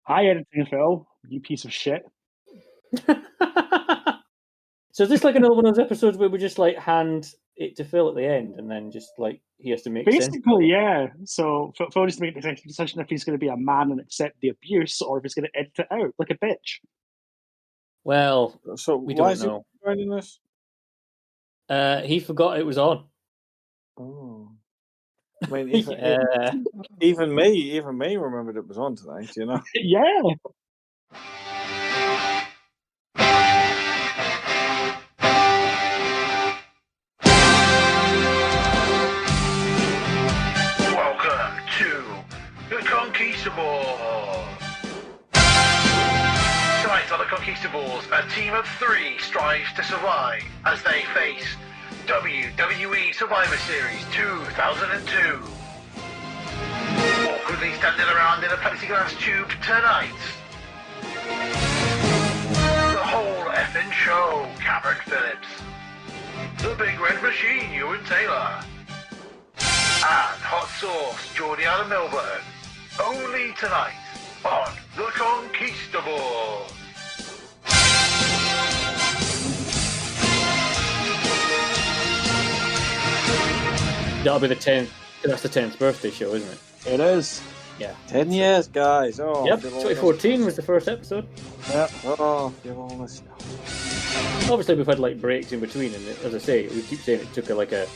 Hi, editing Phil, you piece of shit. So is this like another one of those episodes where we just like hand it to Phil at the end, and then just like he has to make sense? Basically, yeah. So Phil needs to make the decision if he's going to be a man and accept the abuse, or if he's going to edit it out like a bitch. Well, So we why don't is he know. joining this? He forgot it was on. Oh, I mean, even me remembered it was on tonight. You know. Yeah. Welcome to the Conquistabores. Tonight on the Conquistabores, a team of 3 strives to survive as they face WWE Survivor Series 2002. Awkwardly standing around in a plexiglass tube tonight, the whole effing show, Cameron Phillips, the Big Red Machine, Euan Taylor, and Hot Sauce, Geordie out of Melbourne. Only tonight on The Conquistabores. That'll be the 10th. That's the 10th birthday show, isn't it? It is. Yeah. 10 years, guys. Oh, Yep. 2014 was the first episode. Yep. Oh, you're all this. Obviously, we've had like breaks in between, and as I say, we keep saying it took a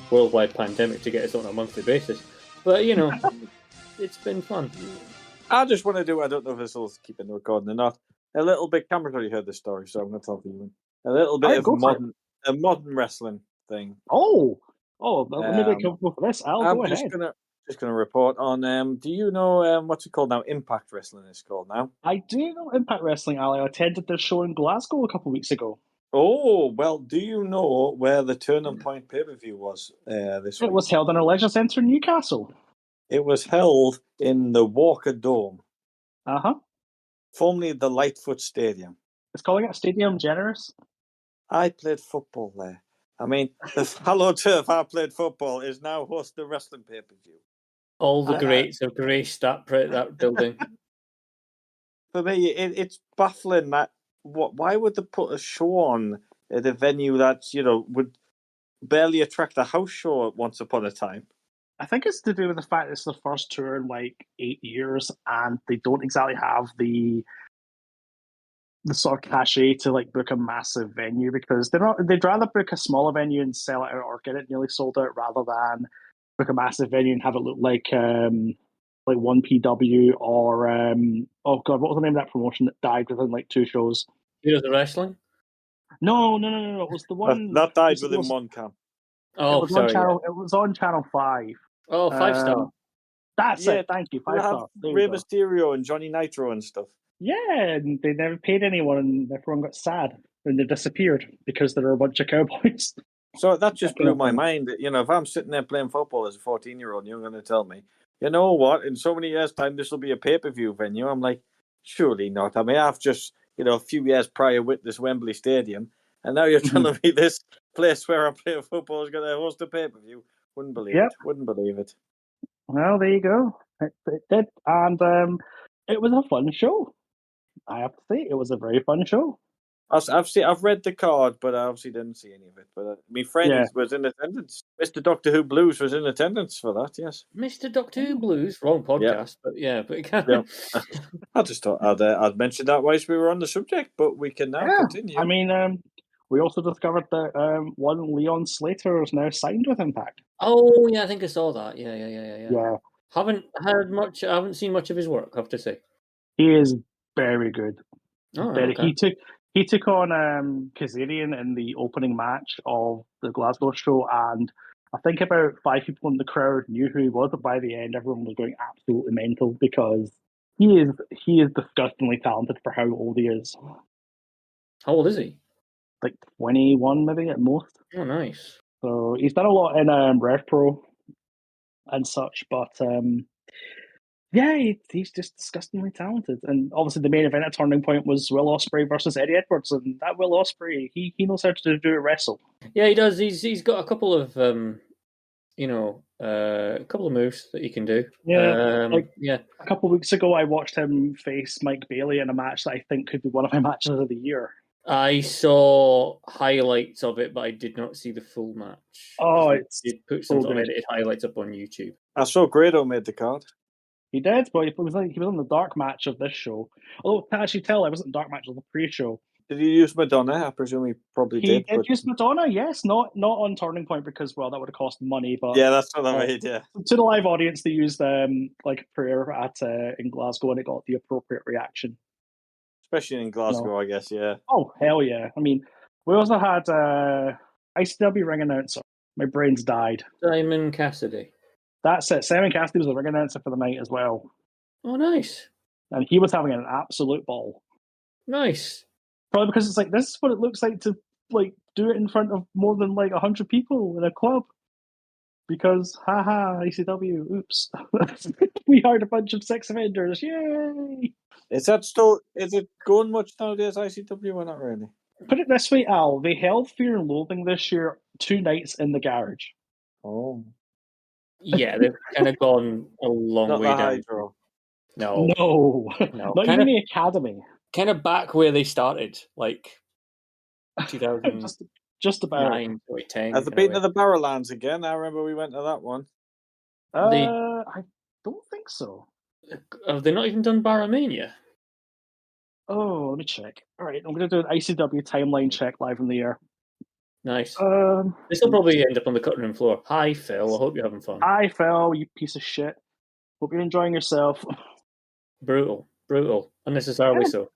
worldwide pandemic to get us on a monthly basis. But you know, it's been fun. I just want to do. I don't know if this will keep in the recording or not. A little bit. Cameron's already heard this story, so I'm going to tell you a little bit of modern wrestling thing. Oh, maybe come for this. I'm Go just ahead. gonna report on. Do you know what's it called now? Impact Wrestling is called now. I do know Impact Wrestling, Ali. I attended their show in Glasgow a couple of weeks ago. Oh well, do you know where the Turning Point pay-per-view was this week? It was held in our leisure centre in Newcastle. It was held in the Walker Dome. Formerly the Lightfoot Stadium. It's calling it Stadium Generous. I played football there. I mean, the Hello Turf I played football is now host the wrestling pay-per-view. All the greats have graced that building. For me, it's baffling that why would they put a show on at a venue that would barely attract a house show once upon a time? I think it's to do with the fact it's the first tour in like 8 years, and they don't exactly have the sort of cachet to like book a massive venue, because they'd rather book a smaller venue and sell it out or get it nearly sold out rather than book a massive venue and have it look like 1PW or oh god, what was the name of that promotion that died within like 2 shows? Heroes of Wrestling? No. It was the one that died within one camp. Oh, sorry. It was on Channel 5. Oh, 5 Star. That's it. Thank you. 5 Star. Rey Mysterio and Johnny Nitro and stuff. Yeah, and they never paid anyone, and everyone got sad, and they disappeared because there were a bunch of cowboys. So that just blew my mind. If I'm sitting there playing football as a 14-year-old, you're going to tell me, you know what, in so many years' time, this will be a pay-per-view venue. I'm like, surely not. I mean, I've just, a few years prior witnessed Wembley Stadium, and now you're telling me this place where I play football is going to host a pay-per-view. Wouldn't believe it. Wouldn't believe it. Well, there you go. It did, and it was a fun show. I have to say, it was a very fun show. I've read the card, but I obviously didn't see any of it. But my friend was in attendance. Mr. Doctor Who Blues was in attendance for that. Yes, Mr. Doctor Who Blues, wrong podcast, but I just thought I'd mention that whilst we were on the subject, but we can now continue. I mean, we also discovered that one Leon Slater is now signed with Impact. Oh yeah, I think I saw that. Yeah. I haven't seen much of his work, I have to say. He is very good. Oh, okay. He took on Kazarian in the opening match of the Glasgow show, and I think about 5 people in the crowd knew who he was, but by the end, everyone was going absolutely mental because he is disgustingly talented for how old he is. How old is he? Like 21, maybe at most. Oh, nice. So he's done a lot in Rev Pro and such, but he's just disgustingly talented. And obviously the main event at Turning Point was Will Ospreay versus Eddie Edwards, and that Will Ospreay, he knows how to do a wrestle. Yeah, he does. He's got a couple of a couple of moves that he can do. Yeah, yeah. A couple of weeks ago, I watched him face Mike Bailey in a match that I think could be one of my matches of the year. I saw highlights of it, but I did not see the full match. Oh, They put some sort of edited highlights up on YouTube. I saw Grado made the card. He did, but he was on the dark match of this show. Although, to actually tell, I wasn't dark match of the pre-show. Did he use Madonna? I presume he probably did. He did use Madonna, yes, not on Turning Point because, well, that would have cost money. But yeah, that's what I made. Yeah, to the live audience, they used like prayer in Glasgow, and it got the appropriate reaction. Especially in Glasgow, I guess. Yeah. Oh hell yeah! I mean, we also had ICW ring announcer. My brain's died. Simon Cassidy. That's it. Simon Cassidy was the ring announcer for the night as well. Oh, nice. And he was having an absolute ball. Nice. Probably because it's like, this is what it looks like to like do it in front of more than like 100 people in a club. Because, haha, ICW, oops. We hired a bunch of sex offenders, yay! Is it going much nowadays, ICW, or not really? Put it this way, Al, they held Fear and Loathing this year 2 nights in the garage. Oh. Yeah, they've kind of gone a long Not way the down. Hydro. No. Not even the Academy. Kind of back where they started, like 2009, just about 2010. Have they been to the Barrowlands again? I remember we went to that one. I don't think so. Have they not even done Barrowmania? Oh, let me check. All right, I'm going to do an ICW timeline check live in the air. Nice. This will probably end up on the cutting room floor. Hi, Phil. I hope you're having fun. Hi, Phil, you piece of shit. Hope you're enjoying yourself. Brutal. Unnecessarily so.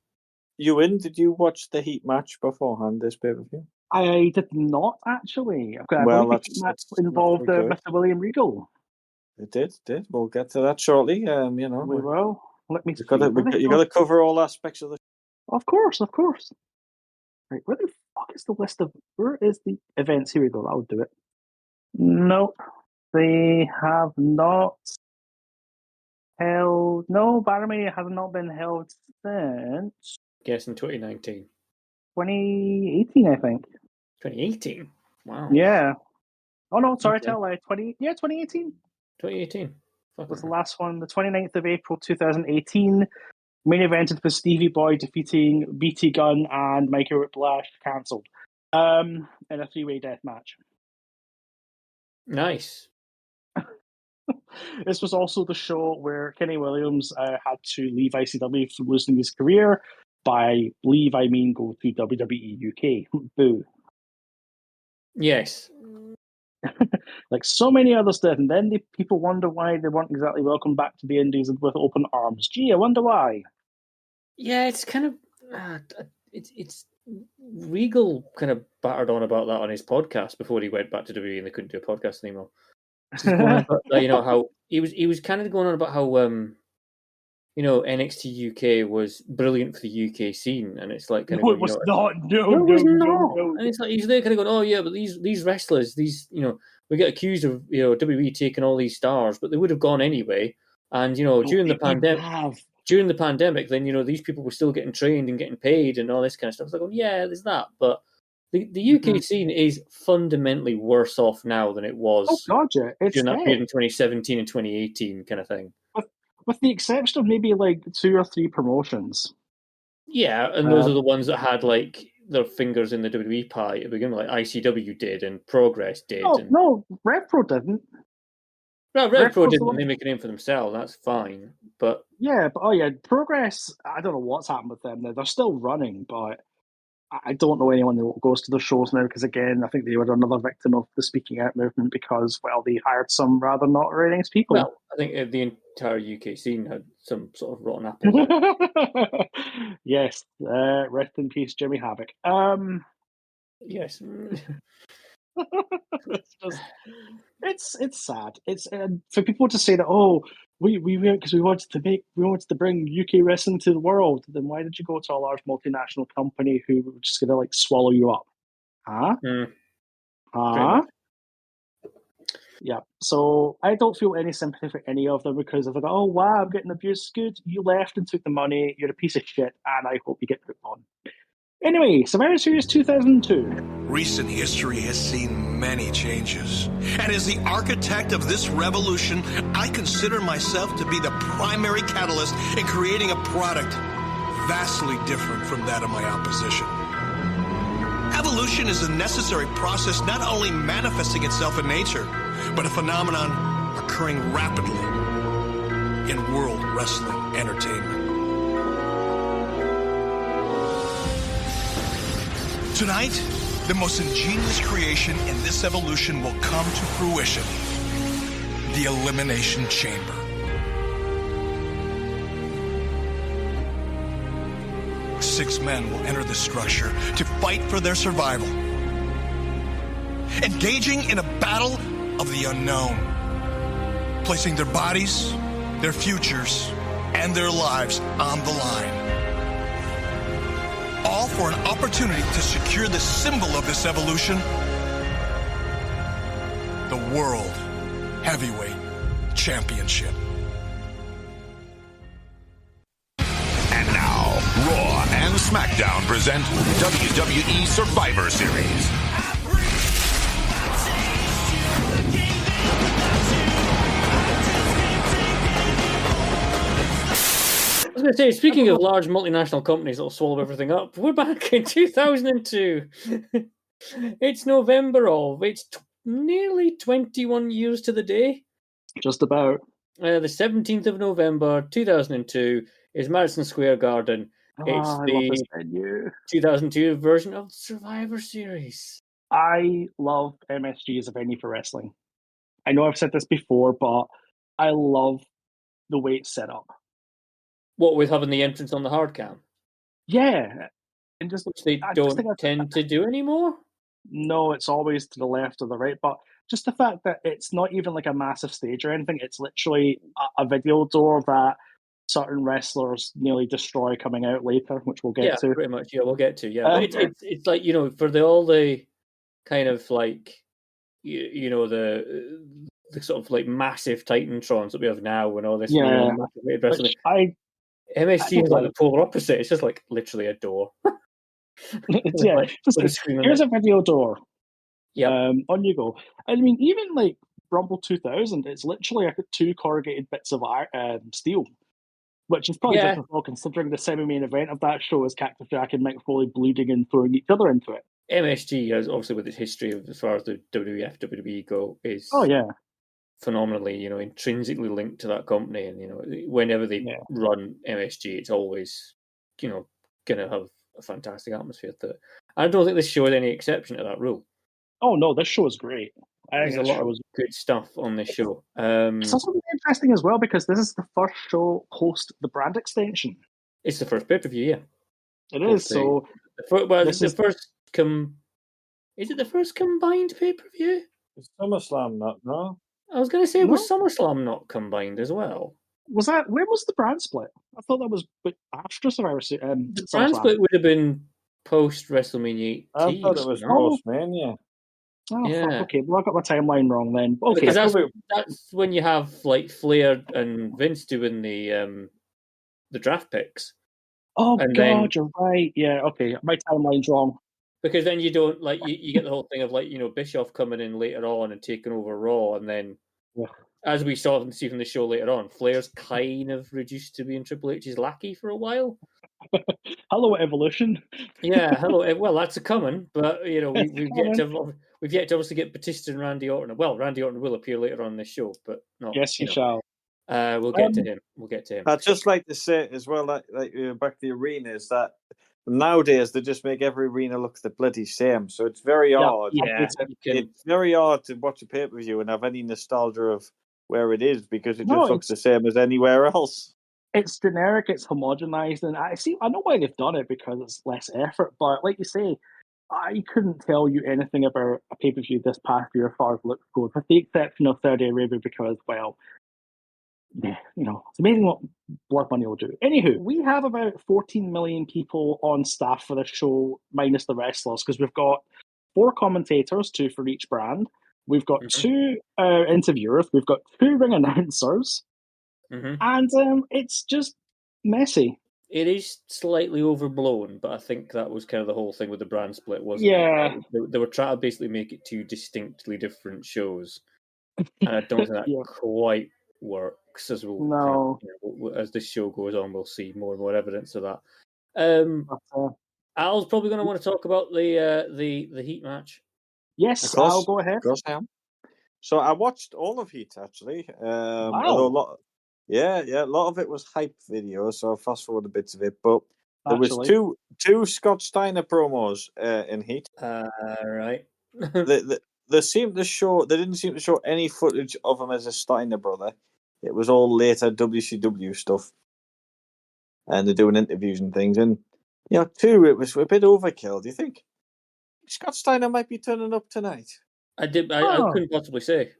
Euan, did you watch the Heat match beforehand this pay-per-view? I did not, actually. Okay, well, the Heat match involved Mr. William Regal. It did. We'll get to that shortly. We will. Let me. You got to cover all aspects of the. Of course. Right, where the fuck is the list of? Where is the events? Here we go. That would do it. No, they have not held. No, Barrowmania has not been held since. Guess in 2019. 2018, I think. 2018. Wow. Yeah. Oh no, sorry, tell lie. 2018. 2018. Was the last one, the 29th of April 2018. Main evented for Stevie Boy defeating BT Gunn and Mikey Whiplash, cancelled. In a 3-way death match. Nice. This was also the show where Kenny Williams had to leave ICW from losing his career. By leave, I mean go to WWE UK. Boo. Yes. Like so many others did, and then people wonder why they weren't exactly welcomed back to the Indies with open arms. Gee, I wonder why. Yeah, it's kind of it's Regal kind of battered on about that on his podcast before he went back to WWE and they couldn't do a podcast anymore. How he was kind of going on about how NXT UK was brilliant for the UK scene, and it's like kind no, of it was not. No, and it's like he's there kind of going, oh yeah, but these wrestlers, we get accused of WWE taking all these stars, but they would have gone anyway. And during the pandemic, then these people were still getting trained and getting paid and all this kind of stuff. It's like, oh yeah, there's that, but the UK scene is fundamentally worse off now than it was. Oh god, yeah, during that period in 2017 and 2018 kind of thing. With the exception of maybe like 2 or 3 promotions. Yeah, and those are the ones that had like their fingers in the WWE pie to begin with, like ICW did and Progress did. No, RevPro didn't. No, RevPro didn't. They make a name for themselves. That's fine, but Progress. I don't know what's happened with them. They're still running, but I don't know anyone that goes to the shows now because, again, I think they were another victim of the speaking out movement because, well, they hired some rather not very nice people. Well, I think the entire UK scene had some sort of rotten apples. Yes, rest in peace, Jimmy Havoc. Yes. It's sad. It's for people to say that. Oh, we because we wanted to bring UK wrestling to the world. Then why did you go to a large multinational company who were just going to like swallow you up? Yeah. So I don't feel any sympathy for any of them because if I go, oh wow, I'm getting abused. Good, you left and took the money. You're a piece of shit, and I hope you get put on. Anyway, Survivor Series 2002. Recent history has seen many changes. And as the architect of this revolution, I consider myself to be the primary catalyst in creating a product vastly different from that of my opposition. Evolution is a necessary process not only manifesting itself in nature, but a phenomenon occurring rapidly in world wrestling entertainment. Tonight, the most ingenious creation in this evolution will come to fruition: the Elimination Chamber. Six men will enter the structure to fight for their survival, engaging in a battle of the unknown, placing their bodies, their futures, and their lives on the line. All for an opportunity to secure the symbol of this evolution: the World Heavyweight Championship. And now, Raw and SmackDown present WWE Survivor Series. I was going to say, speaking of large multinational companies that'll swallow everything up, we're back in 2002. It's November of. It's nearly 21 years to the day. Just about. The 17th of November, 2002 is Madison Square Garden. It's the 2002 version of Survivor Series. I love MSG as a venue for wrestling. I know I've said this before, but I love the way it's set up. What with having the entrance on the hard cam? Yeah. And just, which they don't tend to do anymore? No, it's always to the left or the right. But just the fact that it's not even like a massive stage or anything, it's literally a video door that certain wrestlers nearly destroy coming out later, which we'll get to. Yeah, pretty much. Yeah, we'll get to. Yeah, but it's like, you know, for all the kind of like, you know, the sort of like massive Titantrons that we have now and all this. Yeah, MSG is like the polar opposite. It's just like literally a door. Here's a video door. Yeah, on you go. I mean, even like Rumble 2000, it's literally like 2 corrugated bits of steel, which is probably difficult considering the semi-main event of that show is Cactus Jack and Mick Foley bleeding and throwing each other into it. MSG, obviously with its history of as far as the WWF, WWE go, is phenomenally, you know, intrinsically linked to that company, and you know, whenever they run MSG, it's always, you know, gonna have a fantastic atmosphere to it. I don't think this show is any exception to that rule. Oh no, this show is great. There's a lot of good stuff on this show. It's also really interesting as well because this is the first show post the brand extension. It's the first pay-per-view, yeah. It is. So is it the first combined pay-per-view? Is SummerSlam not? No. I was going to say, was SummerSlam not combined as well? Was that? Where was the brand split? I thought that was after Survivor Series. The brand split would have been post WrestleMania 18. I thought it was post-Mania. Oh, yeah. Fuck, okay. Well, I got my timeline wrong then. Okay, because that's when you have like Flair and Vince doing the draft picks. Oh and God, you're right. Yeah, okay, my timeline's wrong. Because then you don't like you get the whole thing of like, you know, Bischoff coming in later on and taking over Raw, and then as we saw and see from the show later on, Flair's kind of reduced to being Triple H's lackey for a while. Hello, Evolution. Yeah, hello. Well, that's a coming, but you know, we've yet to obviously get Batista and Randy Orton. Well, Randy Orton will appear later on in this show, but not. Yes, he shall. We'll get to him. We'll get to him. I'd just like to say as well, like back to the arena, is that nowadays they just make every arena look the bloody same. So it's very odd. Yeah, it's very odd to watch a pay-per-view and have any nostalgia of where it is because it just looks the same as anywhere else. It's generic, it's homogenized, and I know why they've done it because it's less effort. But like you say, I couldn't tell you anything about a pay-per-view this past year as far as looks goes, with the exception of Saudi Arabia because, well, yeah, you know, it's amazing what Blood Money will do. Anywho, we have about 14 million people on staff for this show, minus the wrestlers, because we've got 4 commentators, 2 for each brand. We've got 2 interviewers. We've got 2 ring announcers. And it's just messy. It is slightly overblown, but I think that was kind of the whole thing with the brand split, wasn't Yeah. it? They were trying to basically make it two distinctly different shows, and I don't think that Yeah. quite works. As we'll No. as this show goes on, we'll see more and more evidence of that. Al's probably going to want to talk about the Heat match. Yes, Of course, Al, go ahead. Of course I am. So I watched all of Heat, actually. Wow. Although a lot of it was hype videos, so I'll fast forward a bit of it. But there was two Scott Steiner promos in Heat. Right. They didn't seem to show any footage of him as a Steiner brother. It was all later WCW stuff. And they're doing interviews and things. And, it was a bit overkill. Do you think Scott Steiner might be turning up tonight? I couldn't possibly say.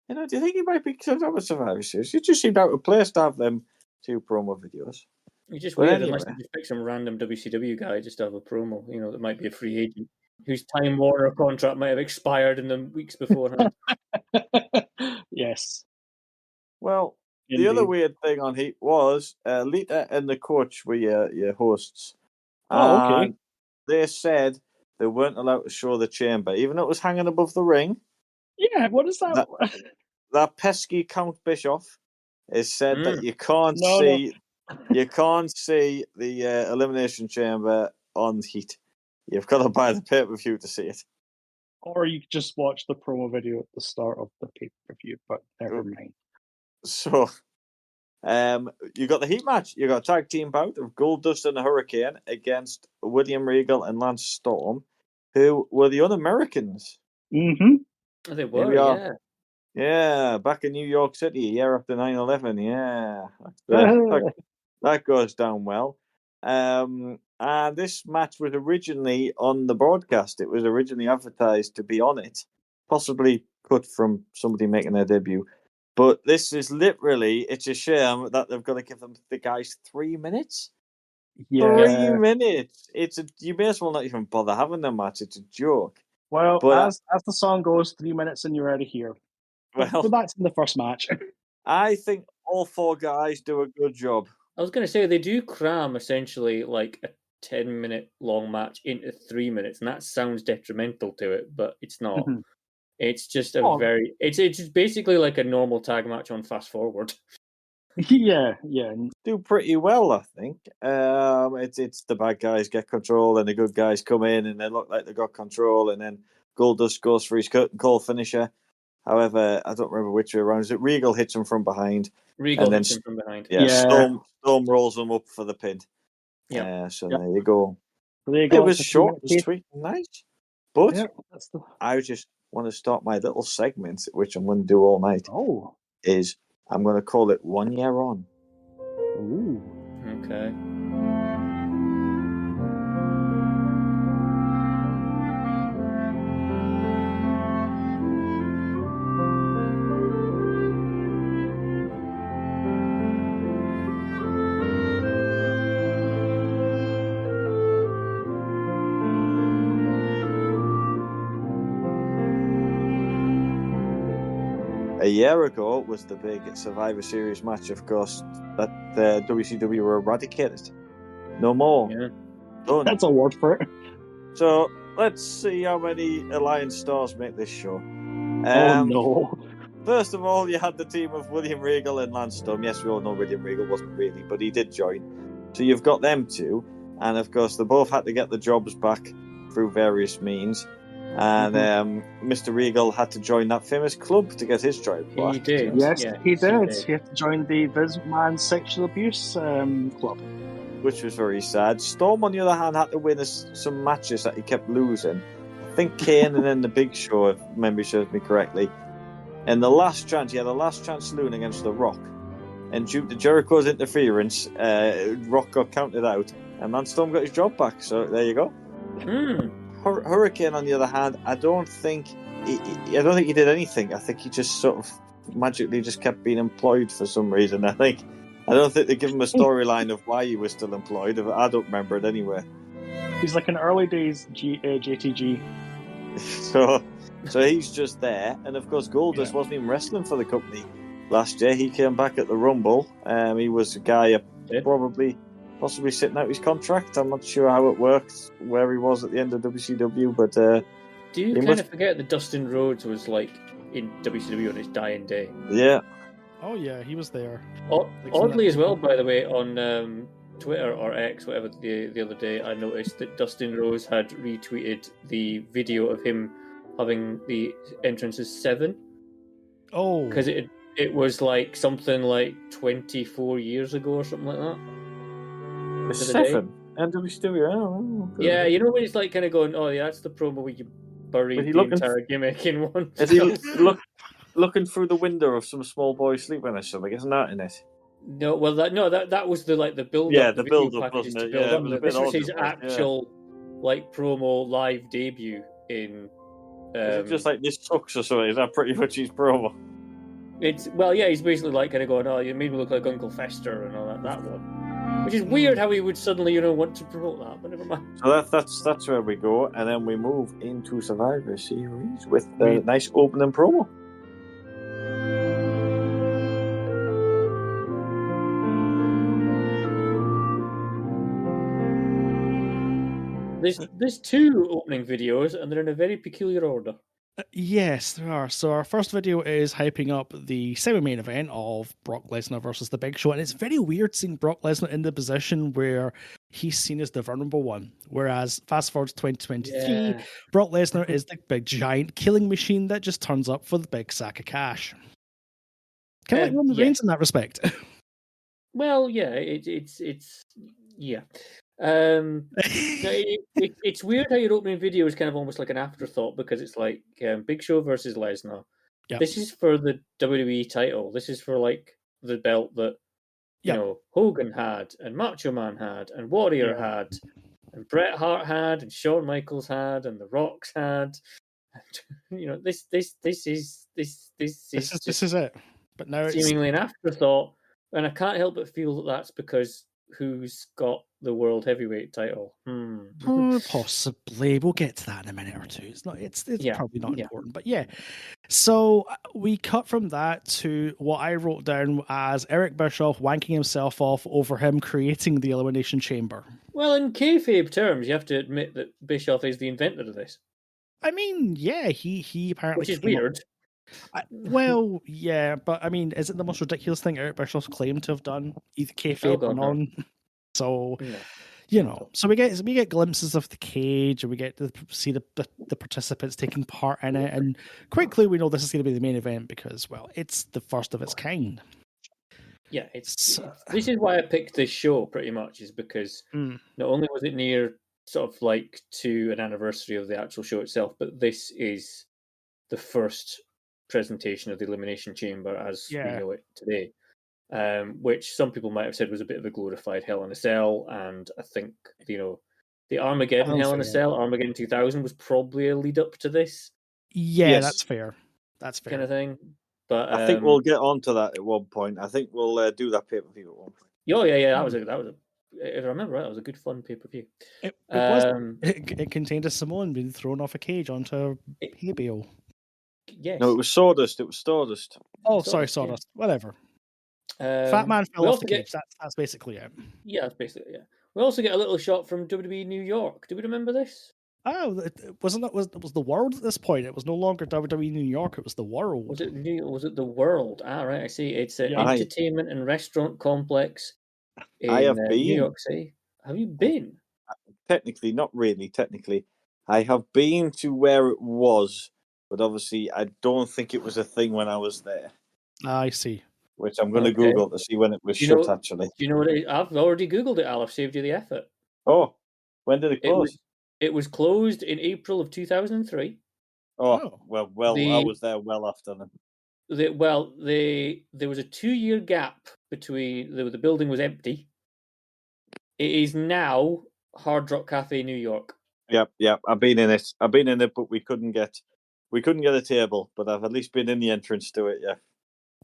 Do you think he might be turning up at Survivor Series? It just seemed out of place to have them two promo videos. It's just weird, unless you just pick some random WCW guy just to have a promo, that might be a free agent whose Time Warner contract might have expired in the weeks beforehand. Yes. Well, the other weird thing on Heat was Lita and the coach were your hosts. Oh, okay. They said they weren't allowed to show the chamber, even though it was hanging above the ring. Yeah, what is that? That pesky Count Bischoff has said that you can't see the Elimination Chamber on Heat. You've got to buy the pay-per-view to see it. Or you just watch the promo video at the start of the pay-per-view, but never mind. So, you got the Heat match. You got a tag team bout of Goldust and the Hurricane against William Regal and Lance Storm, who were the Un-Americans. Mm-hmm. They were, yeah. Yeah, back in New York City, a year after 9/11. Yeah, that goes down well. And this match was originally on the broadcast. It was originally advertised to be on it, possibly cut from somebody making their debut. But this is literally, it's a shame that they've got to give the guys 3 minutes. Yeah. 3 minutes. You may as well not even bother having the match. It's a joke. Well, as the song goes, 3 minutes and you're out of here. Well, that's in the first match. I think all four guys do a good job. I was going to say, they do cram essentially like a 10-minute long match into 3 minutes, and that sounds detrimental to it, but it's not. Mm-hmm. It's just it's basically like a normal tag match on Fast Forward. Yeah. Do pretty well, I think. It's the bad guys get control, and the good guys come in, and they look like they got control, and then Goldust goes for his curtain call finisher. However, I don't remember which way around. Is it Regal hits him from behind? Regal hits him from behind. Yeah. Storm rolls him up for the pin. Yeah. There you go. It was short, it was sweet and nice. But I just want to start my little segment, which I'm going to do all night. Oh. Is I'm going to call it 1 year on. Ooh. Okay. A year ago was the big Survivor Series match, of course, that WCW were eradicated. No more. Yeah. Done. That's a word for it. So let's see how many Alliance stars make this show. Oh no. First of all, you had the team of William Regal and Lance Storm. Yes, we all know William Regal wasn't really, but he did join. So you've got them two. And of course, they both had to get the jobs back through various means. And Mr. Regal had to join that famous club to get his job back. He did. Yes, he did. He had to join the Vince McMahon Sexual Abuse Club. Which was very sad. Storm, on the other hand, had to win some matches that he kept losing. I think Kane and then the Big Show, if memory serves me correctly. And the last chance, he had a last chance saloon against The Rock. And due to Jericho's interference, Rock got counted out. And Lance Storm got his job back. So there you go. Hurricane, on the other hand, I don't think he did anything. I think he just sort of magically just kept being employed for some reason. I don't think they give him a storyline of why he was still employed. I don't remember it anyway. He's like an early days JTG. So he's just there, and of course Goldust wasn't even wrestling for the company last year. He came back at the Rumble. He was a guy probably possibly sitting out his contract. I'm not sure how it worked, where he was at the end of WCW, but do you kind of forget that Dustin Rhodes was like in WCW on his dying day? Yeah. Oh yeah, he was there. Oddly as well, by the way, on Twitter or X, whatever, the other day, I noticed that Dustin Rhodes had retweeted the video of him having the entrances 7. Oh, because it was like something like 24 years ago or something like that. 7 NWCW. Oh, yeah, you know when it's like kind of going, oh yeah, that's the promo where you buried the entire gimmick in one. Is he looking through the window of some small boy sleeping or something? Isn't that in it? No, well, that was the build up. Yeah, the build up, wasn't it? Yeah, it was a bit this was odd, his actual like promo live debut in. Is it just like this sucks or something? Is that pretty much his promo? It's he's basically like kind of going, oh, you made me look like Uncle Fester and all that one, which is weird how he would suddenly want to promote that, but never mind. So that's where we go, and then we move into Survivor Series with the nice opening promo. There's 2 opening videos, and they're in a very peculiar order. Yes, there are. So our first video is hyping up the semi-main event of Brock Lesnar versus The Big Show, and it's very weird seeing Brock Lesnar in the position where he's seen as the vulnerable one. Whereas fast forward to 2023, Brock Lesnar is the big giant killing machine that just turns up for the big sack of cash. Kind of like Roman Reigns in that respect. Well, yeah, it's yeah. It's weird how your opening video is kind of almost like an afterthought, because it's like Big Show versus Lesnar. Yep. This is for the WWE title. This is for like the belt that you know Hogan had, and Macho Man had, and Warrior had, and Bret Hart had, and Shawn Michaels had, and The Rock's had. And, this is it. But now it's seemingly an afterthought, and I can't help but feel that that's because who's got the world heavyweight title? Possibly. We'll get to that in a minute or two. It's probably not important, but yeah. So we cut from that to what I wrote down as Eric Bischoff wanking himself off over him creating the Elimination Chamber. Well, in kayfabe terms, you have to admit that Bischoff is the inventor of this. I mean, yeah, he apparently, which is weird. Well, yeah, but I mean, is it the most ridiculous thing Eric Bischoff's claimed to have done, either kayfabe or non? So, so we get glimpses of the cage, and we get to see the participants taking part in it, and quickly we know this is going to be the main event because, well, it's the first of its kind. Yeah, this is why I picked this show pretty much, is because not only was it near sort of like to an anniversary of the actual show itself, but this is the first presentation of the Elimination Chamber as we know it today, which some people might have said was a bit of a glorified Hell in a Cell, and I think the Armageddon Hell in a Cell, Armageddon 2000, was probably a lead up to this. Yeah, yes. That's fair kind of thing. But I think we'll get onto that at one point. I think we'll do that pay-per-view at one point. Oh yeah, that was a. If I remember right, that was a good fun pay-per-view. It contained a Samoan being thrown off a cage onto a hay bale. Yes. No, it was Sawdust. Oh, sorry, Sawdust. Yeah. Whatever. Fat man fell off the cage. That's basically it. Yeah, that's basically it. We also get a little shot from WWE New York. Do we remember this? Oh, it was the World at this point. It was no longer WWE New York. It was the World. Was it the World? Ah, right. I see. It's an entertainment and restaurant complex in New York City. Have you been? Technically, not really. Technically, I have been to where it was, but obviously, I don't think it was a thing when I was there. I see. Which I'm going to Google to see when it was shut. Actually, do you know what it is? I've already Googled it. I've saved you the effort. Oh, when did it close? It was closed in April of 2003. Oh, well, I was there well after then. There was a 2-year gap between the building was empty. It is now Hard Rock Cafe, New York. Yep. I've been in it, but we couldn't get a table. But I've at least been in the entrance to it. Yeah.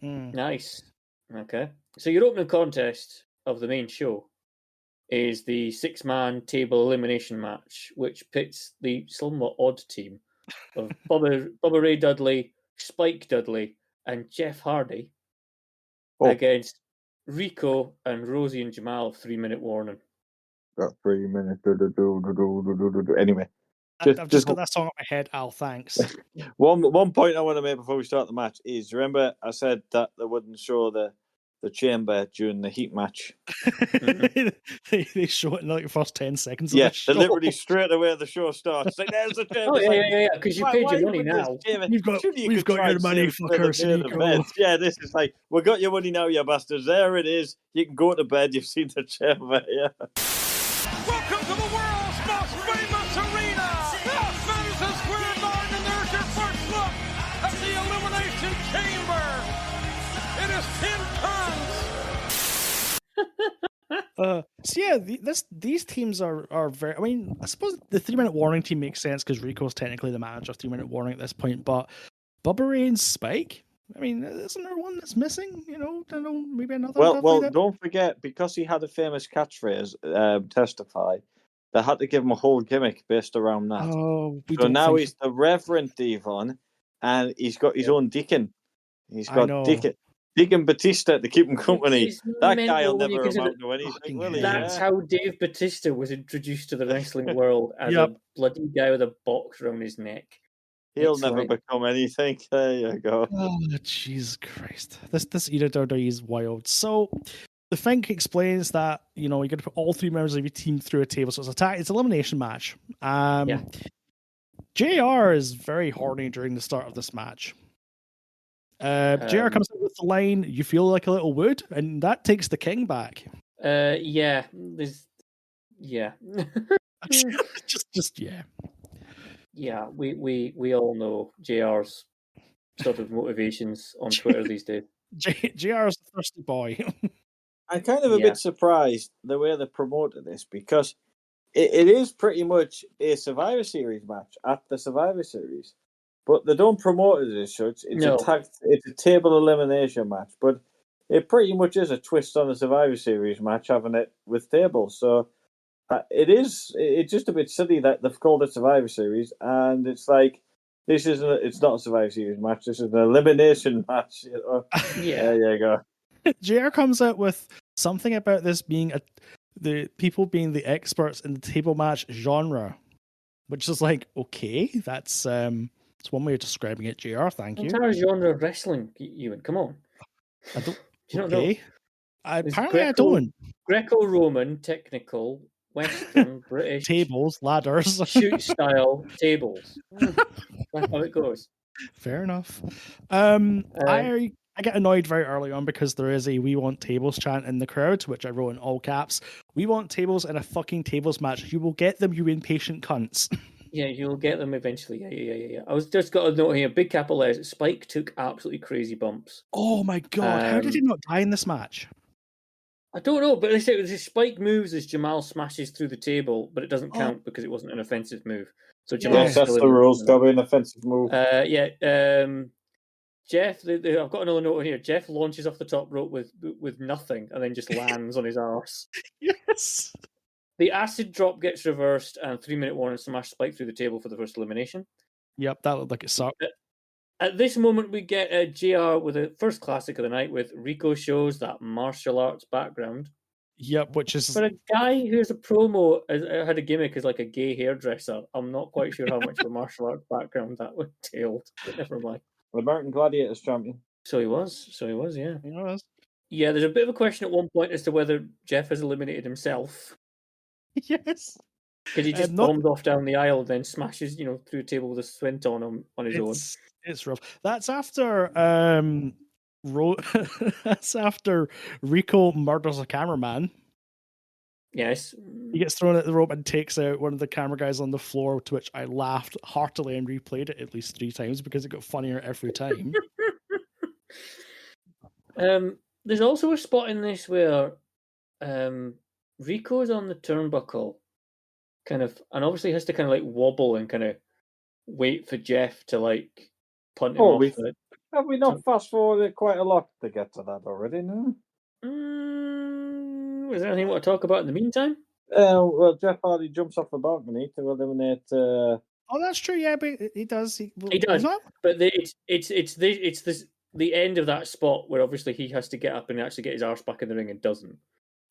Nice. Okay. So your opening contest of the main show is the 6-man table elimination match, which pits the somewhat odd team of Bubba Ray Dudley, Spike Dudley, and Jeff Hardy against Rico and Rosie and Jamal of 3 Minute Warning. got 3 minutes. Anyway. I've just got that song up my head, Al, thanks. One point I want to make before we start the match is, remember I said that they wouldn't show the chamber during the heat match? They show it in like the first 10 seconds of the show. They're literally straight away the show starts. Like, there's the chamber. Oh, yeah, because you paid your money now. We've got your money, fuckers. Yeah, this is like, we got your money now, you bastards. There it is. You can go to bed. You've seen the chamber, yeah. Welcome to the world's most famous arena, Madison Square Garden, and there's your first look at the Elimination Chamber. It is 10 tons. So yeah, these teams are very. I mean, I suppose the 3-minute warning team makes sense because Rico's technically the manager of 3-minute warning at this point. But Bubba Ray and Spike. I mean, isn't there one that's missing? You know, I don't know, maybe another. Well, don't forget, because he had a famous catchphrase, testify. They had to give him a whole gimmick based around that. Oh, so now he's the Reverend Devon, and he's got his own deacon. He's got Deacon Batista to keep him company. That guy will never amount to anything, will he? That's how Dave Batista was introduced to the wrestling world, as a bloody guy with a box around his neck. He'll never become anything. There you go. Oh, Jesus Christ. This era WWE is wild. So the Fink explains that, you know, you got to put all 3 members of your team through a table. So it's an elimination match. JR is very horny during the start of this match. JR comes out with the line, "You feel like a little wood," and that takes the king back. Yeah. just yeah. Yeah, we all know JR's sort of motivations on Twitter these days. JR's a thirsty boy. I'm kind of a bit surprised the way they promoted this, because it is pretty much a Survivor Series match at the Survivor Series, but they don't promote it as such. It's a table elimination match, but it pretty much is a twist on the Survivor Series match, having it with tables. So it's just a bit silly that they've called it Survivor Series, and it's like, it's not a Survivor Series match, this is an elimination match. You know? Yeah. There you go. JR comes out with something about this being the people being the experts in the table match genre, which is like, okay, that's it's one way of describing it. JR, thank you. Entire genre of wrestling, Euan. Come on. I don't. Do you not know? Apparently, I don't. Greco-Roman, technical, Western, British tables, ladders, shoot style tables. That's how it goes. Fair enough. I get annoyed very early on because there is a "We want tables" chant in the crowd, which I wrote in all caps. We want tables in a fucking tables match. You will get them, you impatient cunts. Yeah, you'll get them eventually. Yeah. I was just got a note here. Big capital letters. Spike took absolutely crazy bumps. Oh my god! How did he not die in this match? I don't know, but they say Spike moves as Jamal smashes through the table, but it doesn't count because it wasn't an offensive move. So Jamal, that's the rules. Got to be an offensive move. Jeff, I've got another note here. Jeff launches off the top rope with nothing and then just lands on his arse. Yes. The acid drop gets reversed and 3-minute warning smash Spike through the table for the first elimination. Yep, that looked like it sucked. At this moment, we get a JR with a first classic of the night with Rico shows that martial arts background. Yep, which is... For a guy who's a promo, had a gimmick as like a gay hairdresser, I'm not quite sure how much of a martial arts background that entailed, but never mind. The American Gladiators champion. So he was, yeah. He was. Yeah, there's a bit of a question at one point as to whether Jeff has eliminated himself. Yes. Because he just bombed off down the aisle and then smashes, through a table with a squint on him on his own. It's rough. That's after that's after Rico murders a cameraman. Yes. He gets thrown at the rope and takes out one of the camera guys on the floor, to which I laughed heartily and replayed it at least 3 times because it got funnier every time. There's also a spot in this where Rico's on the turnbuckle, and obviously has to kind of like wobble and kind of wait for Jeff to like punt him off. Have we not fast forwarded quite a lot to get to that already? No. Is there anything you want to talk about in the meantime? Well, Jeff Hardy jumps off the balcony to eliminate. Oh, that's true. Yeah, but he does. He does. But it's the end of that spot where obviously he has to get up and actually get his arse back in the ring and doesn't.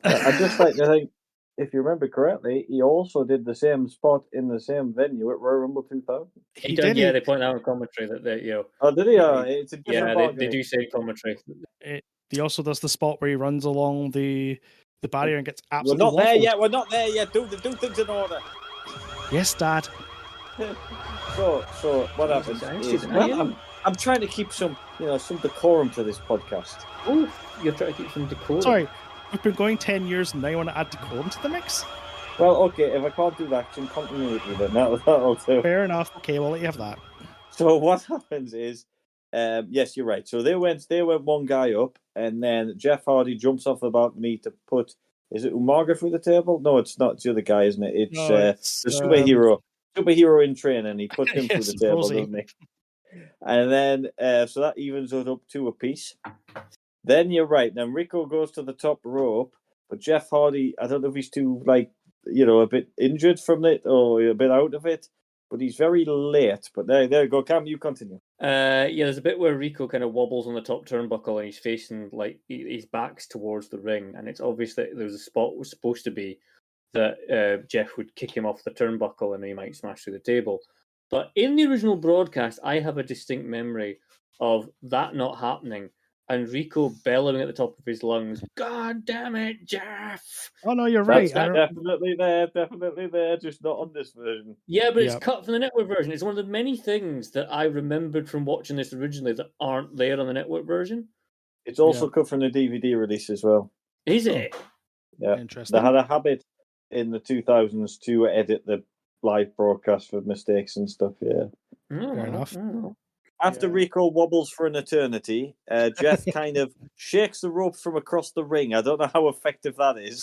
I just like to think if you remember correctly, he also did the same spot in the same venue at Royal Rumble 2000. He did, yeah. They point out in commentary that they, Oh, did he? It's a different they do say in commentary. He also does the spot where he runs along the barrier and gets We're absolutely not there waffled. yet. We're not there yet. Do things in order. Yes, Dad. So what happens is, I'm trying to keep some decorum to this podcast. Oh, you're trying to keep some decorum. Sorry, we've been going 10 years and now you want to add decorum to the mix? Well, okay, if I can't do that, some continuity, then that'll do. Fair enough. Okay, we'll let you have that. So what happens is, yes, you're right. So they went one guy up, and then Jeff Hardy jumps off the balcony to put. Is it Umaga through the table? No, it's not. It's the other guy, isn't it? It's the superhero in training. He puts him through the table, doesn't he? And then, so that evens it up to a piece. Then you're right. Then Rico goes to the top rope, but Jeff Hardy, I don't know if he's too a bit injured from it or a bit out of it, but he's very late. But there you go. Cam, you continue. There's a bit where Rico kind of wobbles on the top turnbuckle and he's facing his back's towards the ring, and it's obvious that there's a spot was supposed to be that Jeff would kick him off the turnbuckle and he might smash through the table. But in the original broadcast, I have a distinct memory of that not happening and Rico bellowing at the top of his lungs, "God damn it, Jeff!" Oh no, you're right. Definitely there, just not on this version. Yeah, but it's cut from the network version. It's one of the many things that I remembered from watching this originally that aren't there on the network version. It's also cut from the DVD release as well. Is it? Yeah. Interesting. They had a habit in the 2000s to edit the live broadcast for mistakes and stuff, yeah. Fair enough. After Rico wobbles for an eternity, Jeff kind of shakes the rope from across the ring. I don't know how effective that is.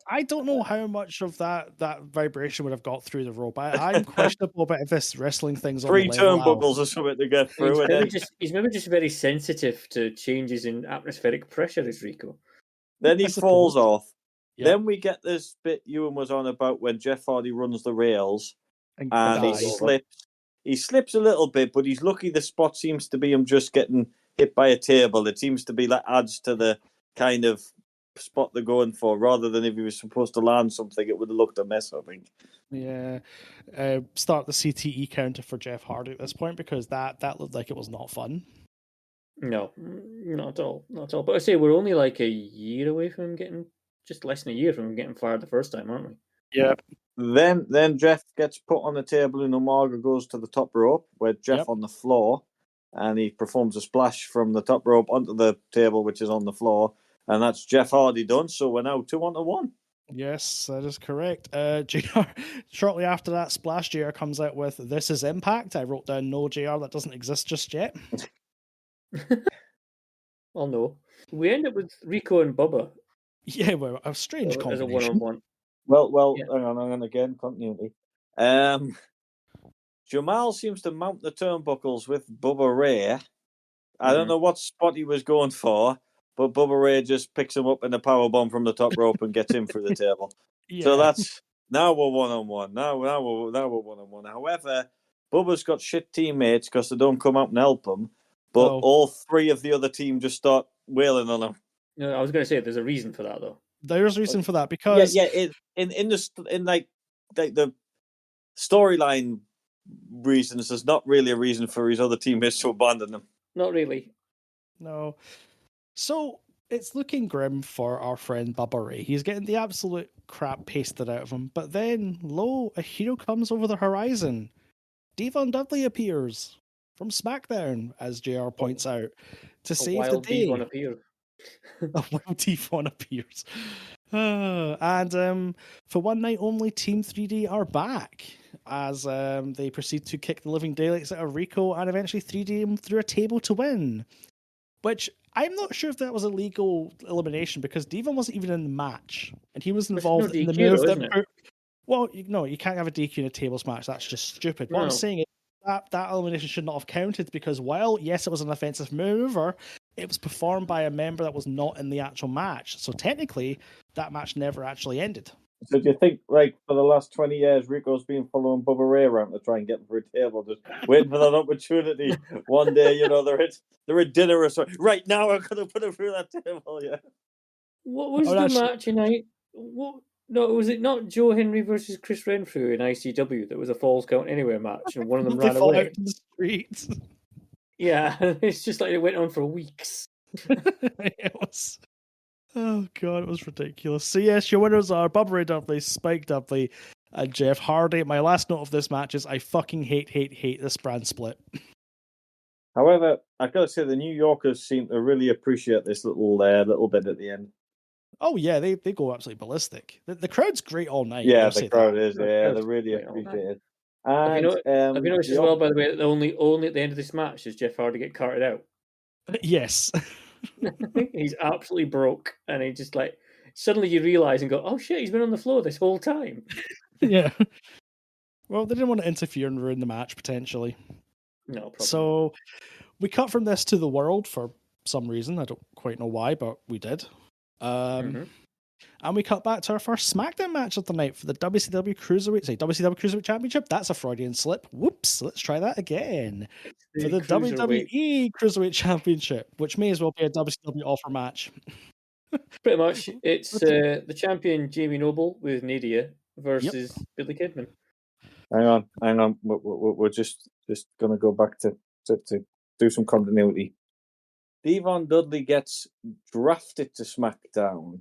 I don't know how much of that vibration would have got through the rope. I'm questionable about if this wrestling thing's 3 on the level turnbuckles or something to get through. He's maybe just very sensitive to changes in atmospheric pressure, is Rico. Then he falls off. Yep. Then we get this bit Euan was on about when Jeff Hardy runs the rails and he slips. He slips a little bit, but he's lucky the spot seems to be him just getting hit by a table. It seems to be adds to the kind of spot they're going for, rather than if he was supposed to land something, it would have looked a mess, I think. Yeah. Start the CTE counter for Jeff Hardy at this point, because that looked like it was not fun. No, not at all. Not at all. But I say we're only like a year away from him getting, just less than a year from him getting fired the first time, aren't we? Yeah. Then Jeff gets put on the table and Umaga goes to the top rope with Jeff on the floor, and he performs a splash from the top rope onto the table, which is on the floor, and that's Jeff Hardy done. So we're now 2-1. Yes, that is correct. JR, shortly after that splash, JR comes out with "This is Impact." I wrote down "No, JR, that doesn't exist just yet." Well, no. We end up with Rico and Bubba. Yeah, well, a strange combination. As a one-on-one. Well, hang on again, continuity. Jamal seems to mount the turnbuckles with Bubba Ray. I don't know what spot he was going for, but Bubba Ray just picks him up in a powerbomb from the top rope and gets him through the table. Yeah. So that's now we're 1-on-1. Now we're 1-on-1. However, Bubba's got shit teammates because they don't come out and help him. But all 3 of the other team just start wailing on him. No, I was going to say there's a reason for that though. There's a reason for that because in the storyline reasons, there's not really a reason for his other teammates to abandon him. Not really. No. So it's looking grim for our friend Bubba Ray. He's getting the absolute crap pasted out of him. But then, a hero comes over the horizon. Devon Dudley appears from SmackDown, as JR points out, to save the day. Devon appears. A wild Devon appears. And for one night only, Team 3D are back as they proceed to kick the living daylights out of Rico and eventually 3D him through a table to win. Which I'm not sure if that was a legal elimination because Devon wasn't even in the match and he was involved in the move that. Well, no, you can't have a DQ in a tables match. That's just stupid. What I'm saying is that elimination should not have counted because while yes, it was an offensive maneuver, it was performed by a member that was not in the actual match. So technically, that match never actually ended. So do you think, for the last 20 years, Rico's been following Bubba Ray around to try and get him for a table, just waiting for that opportunity? One day, they're at dinner or something. Right now, I'm going to put him through that table, yeah. What was the match tonight? What No, was it not Joe Henry versus Chris Renfrew in ICW that was a Falls Count Anywhere match, and one of them They ran fought away? out in the streets. Yeah, it's just like it went on for weeks. It was. Oh god, it was ridiculous. So yes, your winners are Bubba Ray Dudley, Spike Dudley, and Jeff Hardy. My last note of this match is I fucking hate this brand split. However, I've got to say the New Yorkers seem to really appreciate this little bit at the end. Oh yeah, they go absolutely ballistic. The crowd's great all night. Yeah, the crowd is. Yeah, they really appreciate it. And have you noticed as well, by the way, that only at the end of this match does Jeff Hardy get carted out? Yes. He's absolutely broke, and he just like suddenly you realise and go, "Oh shit, he's been on the floor this whole time." Yeah. Well, they didn't want to interfere and ruin the match potentially. No problem. So we cut from this to the world for some reason. I don't quite know why, but we did. And we cut back to our first SmackDown match of the night for the WCW Cruiserweight Championship. That's a Freudian slip. Whoops, let's try that again. For the WWE Cruiserweight Championship, which may as well be a WCW offer match. Pretty much, it's the champion Jamie Noble with Nadia versus Billy Kidman. Hang on. We're just going to go back to do some continuity. Devon Dudley gets drafted to SmackDown.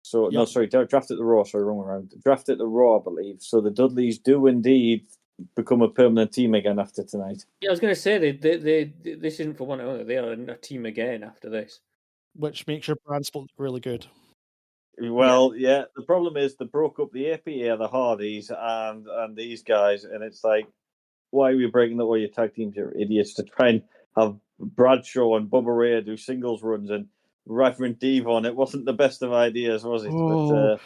So no, sorry, drafted to Raw. Sorry, wrong around. Drafted to Raw, I believe. So the Dudleys do indeed become a permanent team again after tonight. Yeah, I was going to say they this isn't for one only. They are a team again after this, which makes your brand split really good. Well, yeah. The problem is they broke up the APA, the Hardys, and these guys, and it's like, why are we breaking up all your tag teams? You're idiots to try and have Bradshaw and Bubba Ray do singles runs and Reverend Devon. It wasn't the best of ideas, was it? Oh,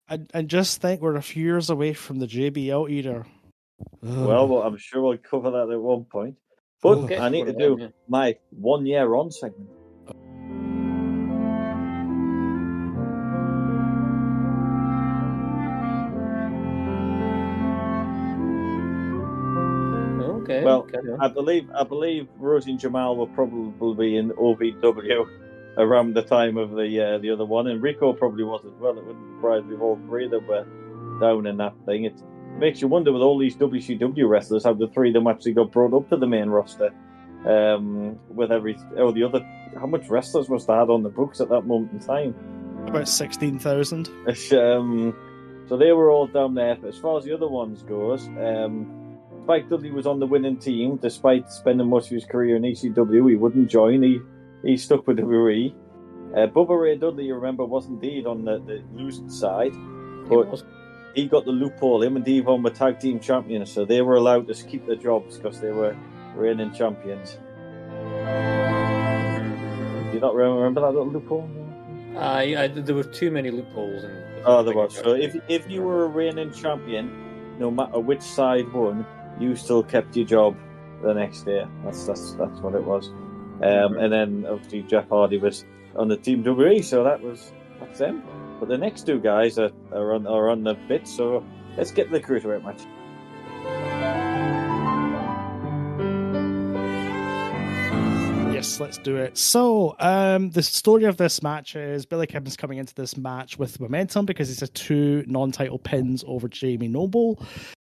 and just think we're a few years away from the JBL either. Well, I'm sure we'll cover that at one point. But I need to do my 1 year on segment. Okay. Well, I believe Rosie and Jamal will probably be in OVW around the time of the other one, and Rico probably was as well. It wouldn't surprise me if all three of them were down in that thing. It makes you wonder with all these WCW wrestlers how the three of them actually got brought up to the main roster. With how much wrestlers was there on the books at that moment in time? About 16,000. So they were all down there. As far as the other ones goes, Spike Dudley was on the winning team despite spending much of his career in ECW. He wouldn't join. He stuck with WWE. Bubba Ray Dudley, you remember, was indeed on the losing side, but he got the loophole. Him and Devon were tag team champions, so they were allowed to keep their jobs because they were reigning champions. Do you not remember that little loophole? There were too many loopholes. There was. So if you were a reigning champion, no matter which side won, you still kept your job the next day. That's what it was. And then obviously Jeff Hardy was on the Team WWE, so that's them. But the next two guys are on the bit, so let's get the Cruiserweight match. Yes, let's do it. So, the story of this match is Billy Kidman's coming into this match with momentum because he's had 2 non-title pins over Jamie Noble.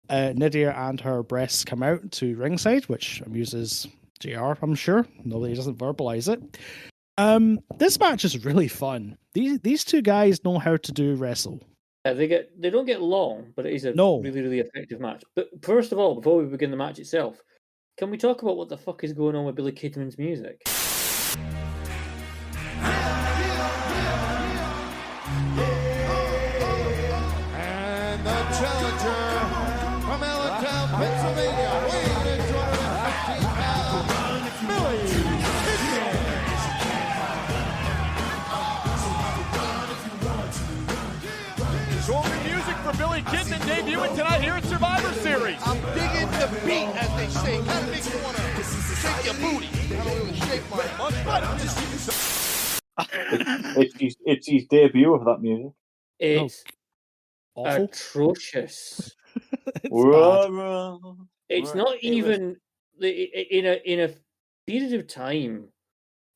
Nadia and her breasts come out to ringside, which amuses JR, I'm sure. Nobody doesn't verbalize it. This match is really fun. These two guys know how to do wrestle. They don't get long, but it is a really, really effective match. But first of all, before we begin the match itself, can we talk about what the fuck is going on with Billy Kidman's music? And the challenger from Allentown, Pennsylvania, weighing in 215 pounds, Billy Kidman. Golden music for Billy Kidman debuting tonight here at Survivor Series. I'm digging the beat, as they say. Kind of makes you want to shake your booty. I don't really shake my butt. It's his debut of that music. It's atrocious. It's not even in a period of time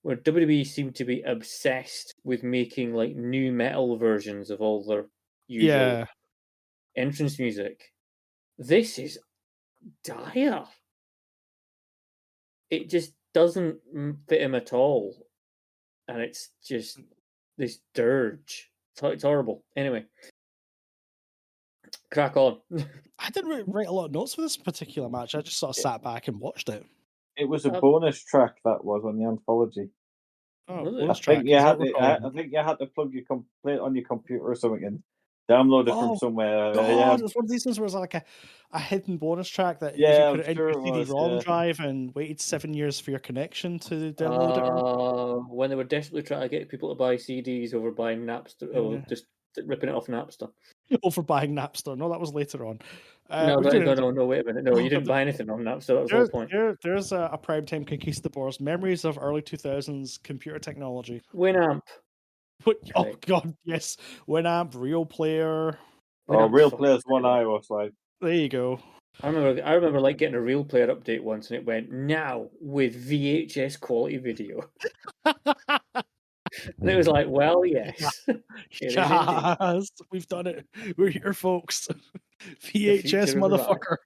where WWE seemed to be obsessed with making like new metal versions of all their usual entrance music. This is dire. It just doesn't fit him at all. And it's just this dirge. It's horrible. Anyway, crack on. I didn't write a lot of notes for this particular match. I just sort of sat back and watched it. It was a bonus track that was on the anthology. Oh, I think you had to plug play it on your computer or something and download it from somewhere. God, it's one of these things where it's like a hidden bonus track that you put it into your CD-ROM drive and waited 7 years for your connection to download it. When they were desperately trying to get people to buy CDs over buying Napster, or just ripping it off Napster. Over buying Napster. No, that was later on. No, wait a minute. No, you didn't buy anything on Napster. That was the whole point. There's a primetime Conquistabores, memories of early 2000s computer technology. Winamp. Oh, God, yes. Winamp, Real Player. Real Player's one I was like. There you go. I remember like getting a Real Player update once, and it went now with VHS quality video. And it was like, well, yes. Yes, we've done it. We're here, folks. VHS, motherfucker.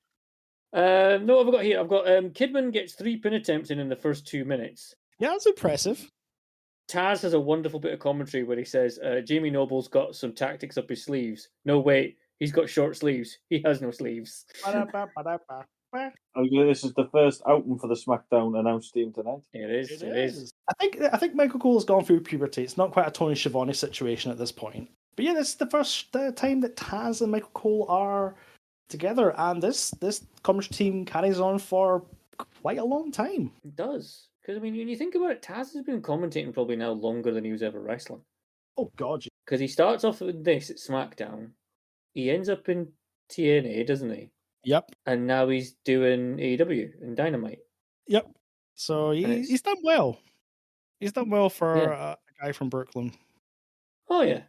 No, I've got here. I've got Kidman gets 3 pin attempts in the first 2 minutes. Yeah, that's impressive. Taz has a wonderful bit of commentary where he says, Jamie Noble's got some tactics up his sleeves. No, wait, he's got short sleeves. He has no sleeves. This is the first outing for the SmackDown announcce team tonight. It is. I think Michael Cole has gone through puberty. It's not quite a Tony Schiavone situation at this point. But yeah, this is the first time that Taz and Michael Cole are together, and this commentary team carries on for quite a long time. It does. Because, I mean, when you think about it, Taz has been commentating probably now longer than he was ever wrestling. Oh, God. Because he starts off with this at SmackDown. He ends up in TNA, doesn't he? Yep. And now he's doing AEW and Dynamite. Yep. So he's done well. He's done well for a guy from Brooklyn. Oh, yeah.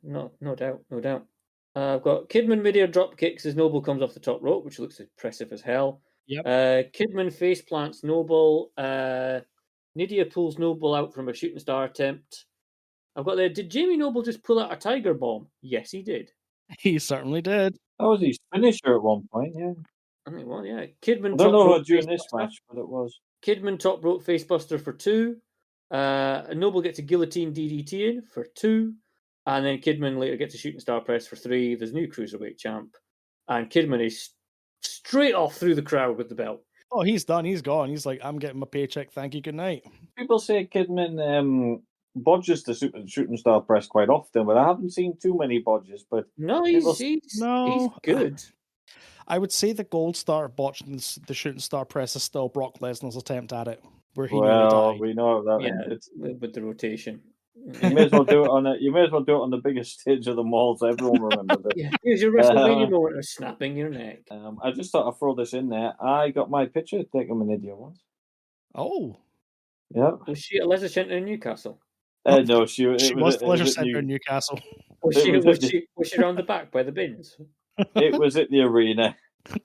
No doubt. I've got Kidman midair drop kicks as Noble comes off the top rope, which looks impressive as hell. Yep. Kidman face plants Noble. Nydia pulls Noble out from a shooting star attempt. I've got there. Did Jamie Noble just pull out a Tiger Bomb? Yes, he did. He certainly did. That was his finisher at one point, yeah. I mean, well, yeah. Kidman. I don't know what during this match, but it was. Kidman top rope facebuster for 2. Noble gets a guillotine DDT in for 2. And then Kidman later gets a shooting star press for 3. There's a new cruiserweight champ. And Kidman is straight off through the crowd with the belt. Oh, he's done. He's gone. He's like, I'm getting my paycheck. Thank you. Good night. People say Kidman bodges the shooting star press quite often, but I haven't seen too many bodges. But no, he's good. I would say the gold star botching the shooting star press is still Brock Lesnar's attempt at it, where he nearly died. We know that. Yeah, with the rotation. You may as well do it on it. You may as well do it on the biggest stage of them all, so everyone remembers it. Yeah, here's your WrestleMania moment of snapping your neck. I just thought I'd throw this in there. I got my picture taken with Nydia once. Oh, yeah. Was she at Leisure Centre in Newcastle? No, she was at Leisure Centre in Newcastle. Was she around the back by the bins? It was at the arena.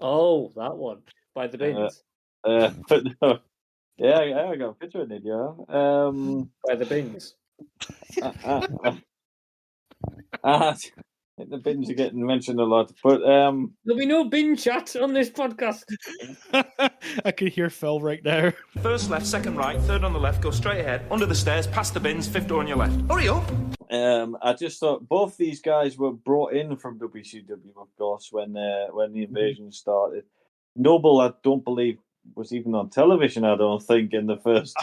Oh, that one by the bins. But no, I got a picture of Nydia. By the bins. The bins are getting mentioned a lot, but there'll be no bin chat on this podcast. I can hear Phil right now. First left, second right, third on the left, go straight ahead, under the stairs, past the bins, fifth door on your left. Hurry up! I just thought both these guys were brought in from WCW, of course, when the invasion started. Noble, I don't believe, was even on television, I don't think, in the first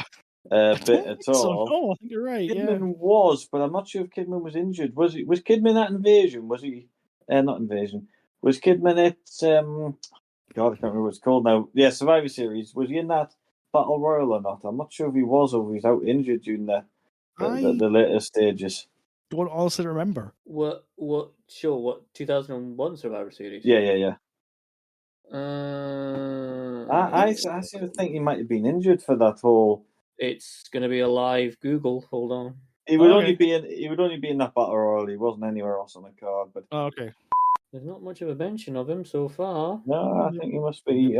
bit at all. Oh, I think you're right. Kidman was, but I'm not sure if Kidman was injured. Was Kidman at Invasion? Was he? Not Invasion. Was Kidman at? God, I can't remember what it's called now. Yeah, Survivor Series. Was he in that Battle Royal or not? I'm not sure if he was or if he's out injured during the later stages. Don't honestly remember. What show? What 2001 Survivor Series? Yeah. I sort of think he might have been injured for that whole. It's going to be a live Google. Hold on. He would only be in that Battle Royal. He wasn't anywhere else on the card. But okay. There's not much of a mention of him so far. No, I think he must be.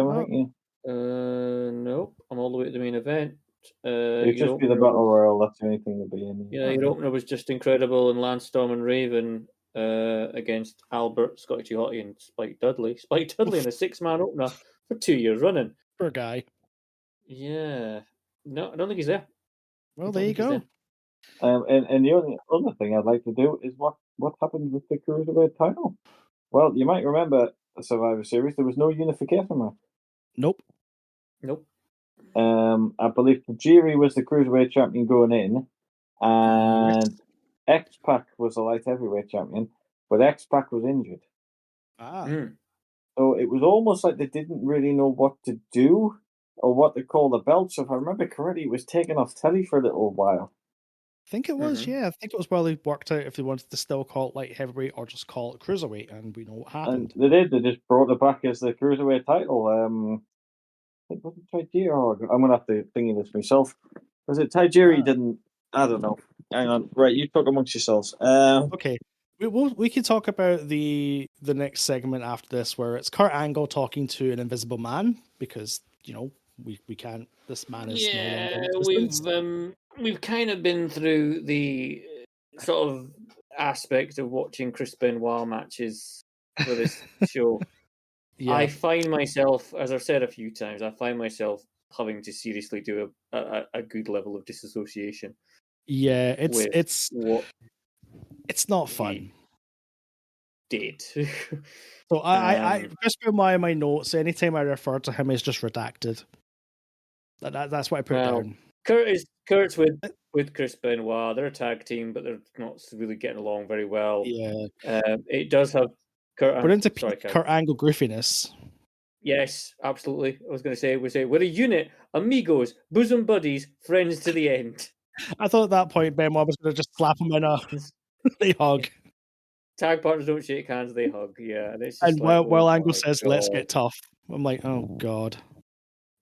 Nope. I'm all the way to the main event. It'd just be the Battle Royal. That's the only thing to be in. Yeah, your opener was just incredible, and Lance Storm and Raven against Albert, Scotty G. Hottie, and Spike Dudley. Spike Dudley in a 6-man opener for 2 years running. Poor guy. Yeah. No, I don't think he's there. Well, there you go. And the only other thing I'd like to do is what happened with the Cruiserweight title. Well, you might remember the Survivor Series, there was no unification match. Nope. I believe Tajiri was the Cruiserweight champion going in, and X-Pac was the light heavyweight champion, but X-Pac was injured. So it was almost like they didn't really know what to do or what to call the belt. So if I remember correctly, it was taken off telly for a little while. I think it was, yeah. I think it was while they worked out if they wanted to still call it light heavyweight or just call it cruiserweight, and we know what happened. And they did. They just brought it back as the Cruiserweight title. I think, was it Tajiri? Oh, I'm going to have to think this myself. Was it Tajiri didn't... I don't know. Hang on. Right, you talk amongst yourselves. Okay. We can talk about the next segment after this, where it's Kurt Angle talking to an invisible man, because, we can't... This man is no longer... We've kind of been through the sort of aspect of watching Chris Benoit matches for this show. Yeah. I find myself, as I've said a few times, having to seriously do a good level of disassociation. Yeah, it's not fun. Did. So I Chris Benoit in my notes, anytime I refer to him, is just redacted. That's what I put down. Kurt's with Chris Benoit. They're a tag team, but they're not really getting along very well. Yeah. It does have Kurt. We're into Kurt Angle groofiness. Yes, absolutely. I was going to say, we're a unit, amigos, bosom buddies, friends to the end. I thought at that point Benoit was going to just slap him in a... They hug. Tag partners don't shake hands, they hug. Yeah. And, it's just and while Angle says, let's get tough. I'm like, oh, God.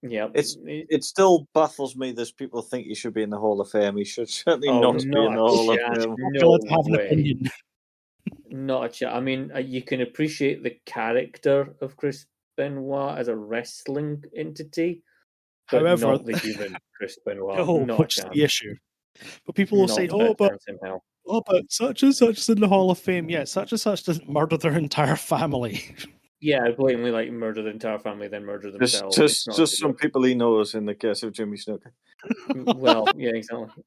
Yeah, it still baffles me that people think he should be in the Hall of Fame. He should certainly not be in the Hall of Fame. No way. Not a chat. I mean, you can appreciate the character of Chris Benoit as a wrestling entity, but however, not the human Chris Benoit. No, which is the issue. But people will say, but such and such is in the Hall of Fame. Yeah, such and such doesn't murder their entire family. Yeah, blatantly murder the entire family, then murder themselves. Just some people he knows in the case of Jimmy Snuka. Well, yeah, exactly.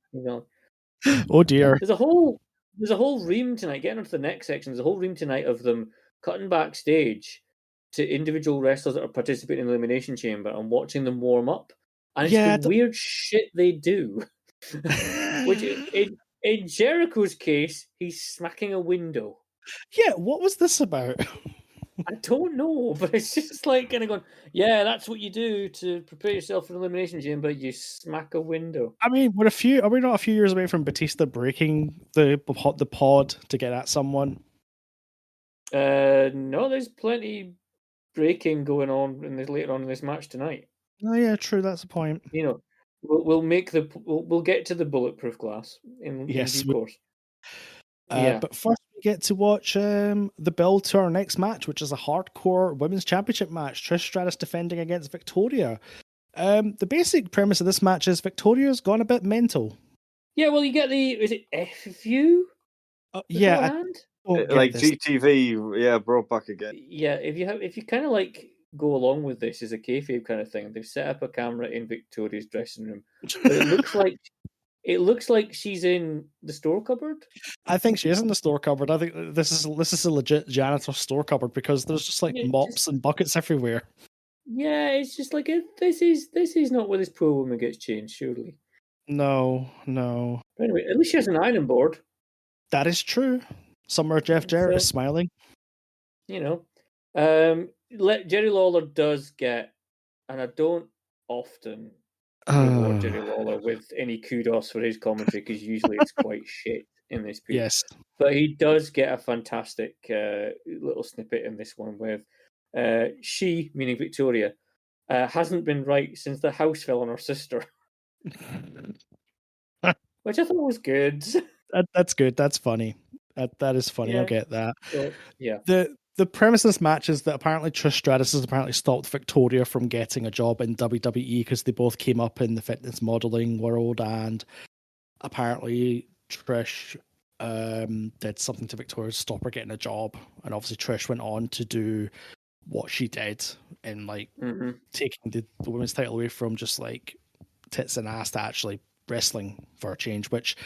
Oh dear. There's a whole ream tonight. Getting onto the next section, there's a whole ream tonight of them cutting backstage to individual wrestlers that are participating in the Elimination Chamber and watching them warm up. And it's the weird shit they do. Which in Jericho's case, he's smacking a window. Yeah, what was this about? I don't know, but it's just like kind of going, yeah, that's what you do to prepare yourself for an Elimination Chamber. You smack a window. I mean, are we not a few years away from Batista breaking the pod to get at someone? No, there's plenty breaking going on later on in this match tonight. Oh yeah, true. That's the point. We'll get to the bulletproof glass in due course. But first we get to watch the build to our next match, which is a hardcore women's championship match. Trish Stratus defending against Victoria. The basic premise of this match is Victoria's gone a bit mental. Yeah, well, you get is it FU? Yeah. Like this. GTV, brought back again. Yeah, if you kind of like go along with this as a kayfabe kind of thing, they've set up a camera in Victoria's dressing room. But it looks like she's in the store cupboard. I think she is in the store cupboard. I think this is a legit janitor store cupboard because there's just like mops and buckets everywhere. Yeah, it's just like this is not where this poor woman gets changed, surely. No. But anyway, at least she has an ironing board. That is true. Somewhere Jeff Jarrett is smiling. Jerry Lawler does get, and I don't often reward Jerry Lawler with any kudos for his commentary because usually it's quite shit in this piece. Yes. But he does get a fantastic little snippet in this one with she, meaning Victoria, hasn't been right since the house fell on her sister. Which I thought was good. That's good. That's funny. That is funny. Yeah. I get that. So, yeah. The premise of this match is that apparently Trish Stratus has apparently stopped Victoria from getting a job in WWE because they both came up in the fitness modeling world, and apparently Trish did something to Victoria to stop her getting a job, and obviously Trish went on to do what she did in like taking the women's title away from just like tits and ass to actually wrestling for a change. Which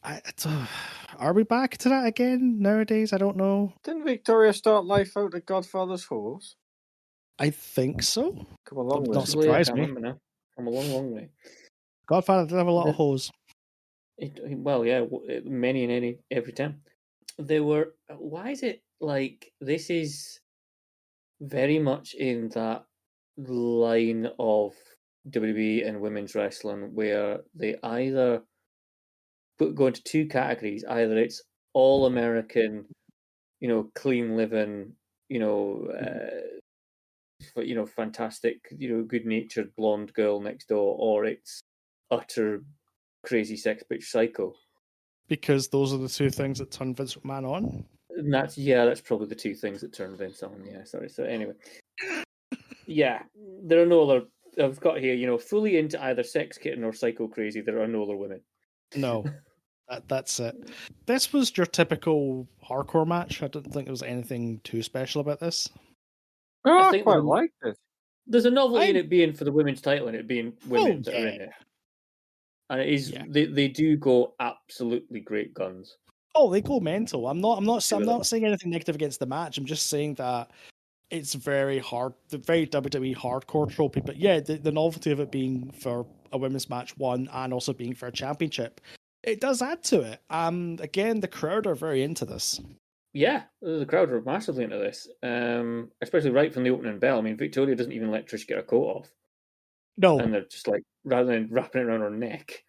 are we back to that again nowadays? I don't know. Didn't Victoria start life out at Godfather's Horse? I think so. Come along, that would not surprise me. Come a long way. Godfather did have a lot of hoes. Well, yeah, many and every time. They were. Why is it like this is very much in that line of WWE and women's wrestling where they either go into two categories. Either it's all American, clean living, fantastic, good-natured blonde girl next door, or it's utter crazy sex bitch psycho. Because those are the two things that turn Vince McMahon on. And that's probably the two things that turn Vince on. Yeah, sorry. So anyway, yeah, there are no other. I've got here, fully into either sex kitten or psycho crazy. There are no other women. No, that's it. This was your typical hardcore match. I didn't think there was anything too special about this. Oh, I quite liked it. There's a novelty in it being for the women's title and it being women that are in it. And it is they do go absolutely great guns. Oh, they go mental. I'm not saying anything negative against the match. I'm just saying that it's very hard, the very WWE hardcore tropey. But yeah, the novelty of it being for a women's match one and also being for a championship, it does add to it. Again, the crowd are very into this. Yeah, the crowd are massively into this, especially right from the opening bell. I mean, Victoria doesn't even let Trish get her coat off. No. And they're just like, rather than wrapping it around her neck.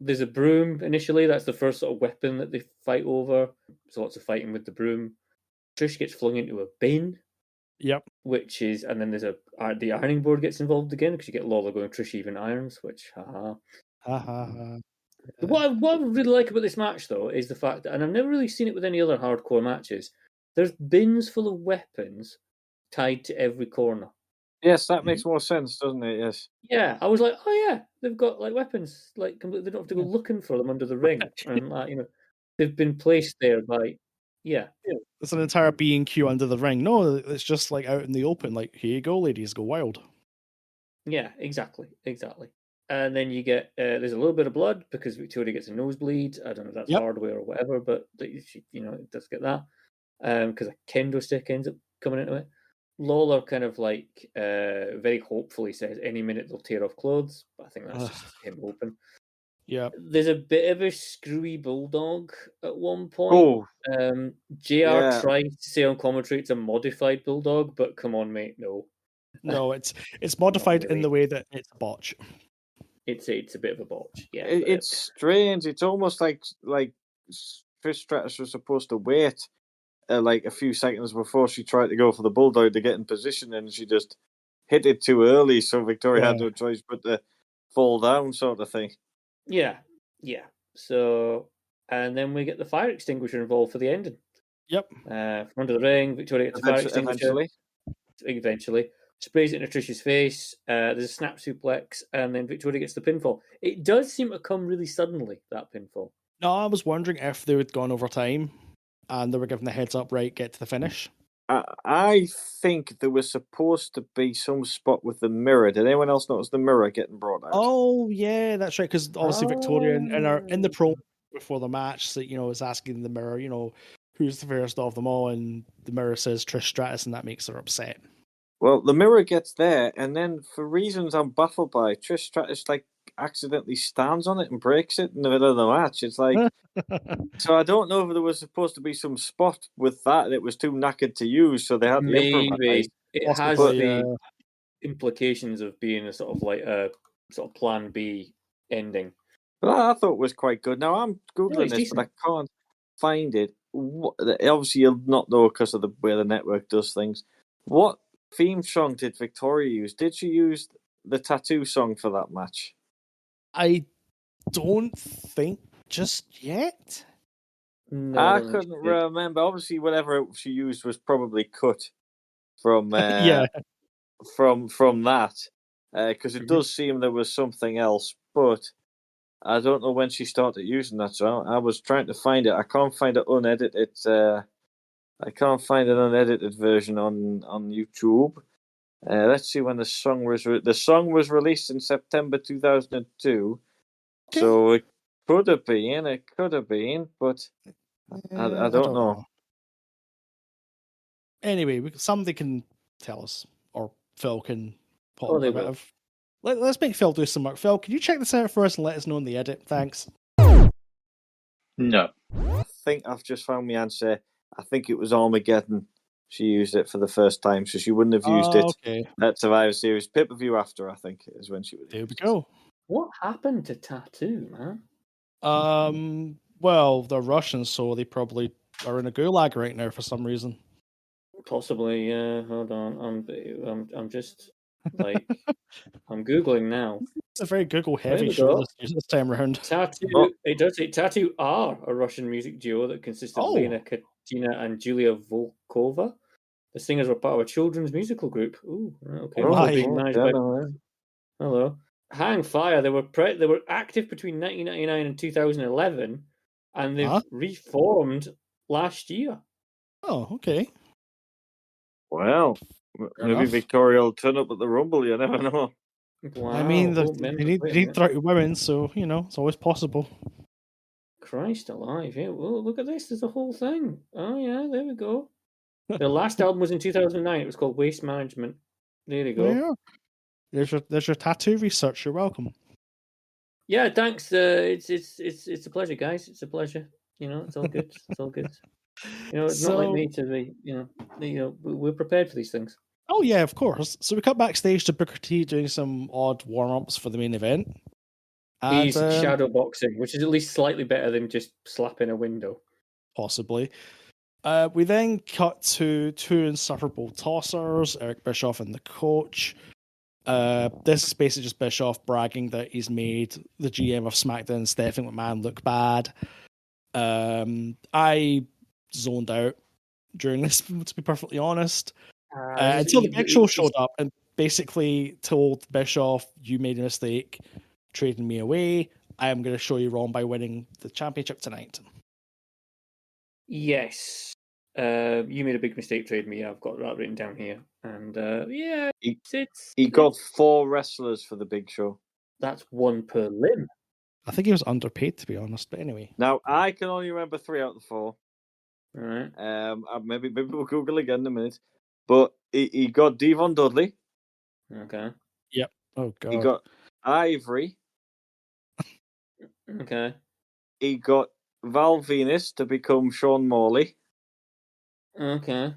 There's a broom initially. That's the first sort of weapon that they fight over. So lots of fighting with the broom. Trish gets flung into a bin. Yep. Which is, and then there's the ironing board gets involved again because you get Lawler going, Trish even irons, which, haha. What I really like about this match, though, is the fact that, and I've never really seen it with any other hardcore matches, there's bins full of weapons tied to every corner. Yes, that makes more sense, doesn't it? Yes. Yeah, I was like, oh yeah, they've got like weapons, like completely. They don't have to go looking for them under the ring, and like they've been placed there by. Yeah. It's an entire B&Q under the ring. No, it's just like out in the open. Like, here you go, ladies, go wild. Yeah, exactly. And then you get there's a little bit of blood because Victoria gets a nosebleed. I don't know if that's hardware or whatever, but it does get that because a kendo stick ends up coming into it. Lawler kind of like very hopefully says any minute they'll tear off clothes, but I think that's just him hoping. Yeah. There's a bit of a screwy bulldog at one point. JR tries to say on commentary it's a modified bulldog, but come on, mate, no. No, it's modified in the way that it's a botch. It's a bit of a botch. Yeah, it's strange. It's almost like Trish Stratus was supposed to wait like a few seconds before she tried to go for the bulldog to get in position, and she just hit it too early, so Victoria had no choice but to fall down, sort of thing. Yeah. So, and then we get the fire extinguisher involved for the ending. Yep. From under the ring, Victoria gets the fire extinguisher. Eventually. Sprays it into Trish's face. There's a snap suplex, and then Victoria gets the pinfall. It does seem to come really suddenly, that pinfall. No, I was wondering if they had gone over time and they were given the heads up, right, get to the finish. I think there was supposed to be some spot with the mirror. Did anyone else notice the mirror getting brought out? Oh, yeah, that's right, because obviously Victoria in the promo before the match, so, is asking the mirror, who's the fairest of them all, and the mirror says Trish Stratus, and that makes her upset. Well, the mirror gets there, and then for reasons I'm baffled by, Trish Stratus accidentally stands on it and breaks it in the middle of the match. It's like, so I don't know if there was supposed to be some spot with that was too knackered to use, so they had to improvise. It has the implications of being a sort of like a sort of plan B ending. But I thought it was quite good. Now I'm googling this, but I can't find it. Obviously, you'll not know because of the way the network does things. What theme song did Victoria use? Did she use the tattoo song for that match? I don't think just yet. No, I couldn't remember. Obviously, whatever she used was probably cut from from that because it does seem there was something else. But I don't know when she started using that, so I was trying to find it. I can't find it unedited. I can't find an unedited version on YouTube. Let's see when the song was. The song was released in September 2002, so it could have been. It could have been, but I don't know. Anyway, somebody can tell us, or Phil can put they a bit will. of. Let's make Phil do some work. Phil, can you check this out for us and let us know in the edit? Thanks. No. I think I've just found my answer. I think it was Armageddon. She used it for the first time, so she wouldn't have used it at Survivor Series. Pay-per-view after, I think, is when she would have There we go. What happened to Tattoo, man? Well, they're Russian, so they probably are in a gulag right now for some reason. Possibly, yeah. Hold on, I'm just like I'm googling now. It's a very Google heavy show this time around. Tattoo. It does say Tattoo are a Russian music duo that consists of Lena Katina and Julia Volkova. The singers were part of a children's musical group. Ooh, okay. Being managed by... Hello. Hang Fire. They were active between 1999 and 2011, and they've reformed last year. Oh, okay. Well, maybe Victoria will turn up at the Rumble. You never know. Wow. I mean, they need 30 women, so it's always possible. Christ alive! Yeah, well, look at this. There's a whole thing. Oh yeah, there we go. Their last album was in 2009. It was called Waste Management. There you go. Yeah. There's your tattoo research. You're welcome. Yeah, thanks. It's a pleasure, guys. It's a pleasure. It's all good. It's all good. It's not like me to be. We're prepared for these things. Oh yeah, of course. So we cut backstage to Booker T doing some odd warm-ups for the main event. And, he's shadow boxing, which is at least slightly better than just slapping a window. Possibly. We then cut to two insufferable tossers, Eric Bischoff and the coach. This is basically just Bischoff bragging that he's made the GM of SmackDown, Stephanie McMahon, look bad. I zoned out during this, to be perfectly honest. Until the Big Show showed up and basically told Bischoff, you made a mistake trading me away. I am going to show you wrong by winning the championship tonight. Yes. You made a big mistake trading me. I've got that written down here. And he got 4 wrestlers for the Big Show. That's 1 per limb. I think he was underpaid, to be honest. But anyway. Now, I can only remember 3 out of the 4. All right. Maybe we'll Google again in a minute. But he got Devon Dudley. Okay. Yep. Oh, God. He got Ivory. Okay. He got Val Venus to become Sean Morley. Okay.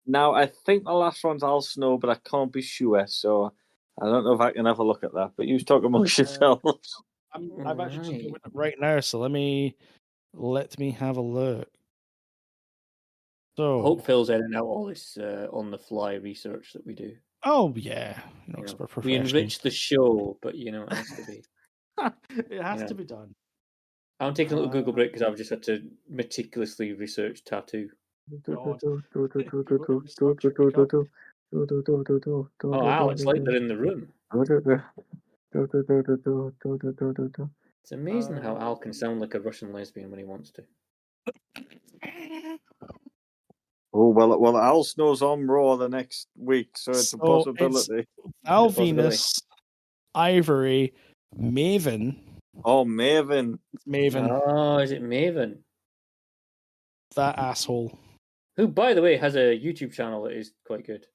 Now, I think the last one's Al Snow, but I can't be sure, so I don't know if I can have a look at that. But you talk amongst yourselves. I'm actually doing it right now, so let me have a look. So, I hope Phil's editing out all this on-the-fly research that we do. Oh, yeah. We enrich the show, but, it has to be. It has to be done. I'm taking a little Google break because I've just had to meticulously research Tattoo. Oh, Al, it's like they're in the room. It's amazing how Al can sound like a Russian lesbian when he wants to. Oh, well, Al Snow's on Raw the next week, so it's a possibility. Al Venus, Ivory, Maven. Oh, Maven. It's Maven. Oh, is it Maven? That asshole. Who, by the way, has a YouTube channel that is quite good.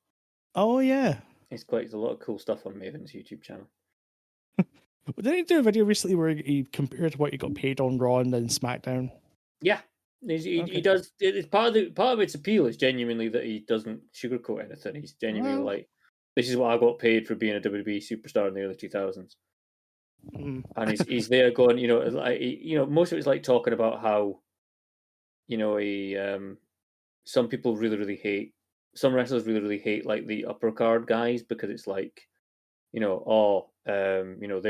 Oh, yeah. There's a lot of cool stuff on Maven's YouTube channel. Didn't he do a video recently where he compared what he got paid on Raw and then SmackDown? Yeah. He does. It's part of its appeal is genuinely that he doesn't sugarcoat anything. He's genuinely like, this is what I got paid for being a WWE superstar in the early 2000s. And he's there going, most of it's like talking about how, some people some wrestlers really hate like the upper card guys because it's like, they're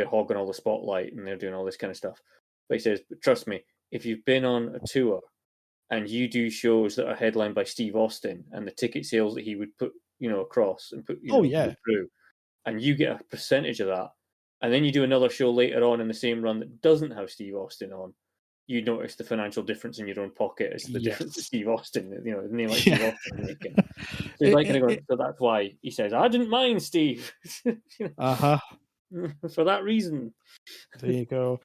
hogging all the spotlight and they're doing all this kind of stuff. But he says, trust me, if you've been on a tour and you do shows that are headlined by Steve Austin and the ticket sales that he would put, across and put, put through, and you get a percentage of that, and then you do another show later on in the same run that doesn't have Steve Austin on, you notice the financial difference in your own pocket is the difference to Steve Austin. The name like Steve Austin making. So he's like going to go. So that's why he says, "I didn't mind Steve." For that reason. There you go.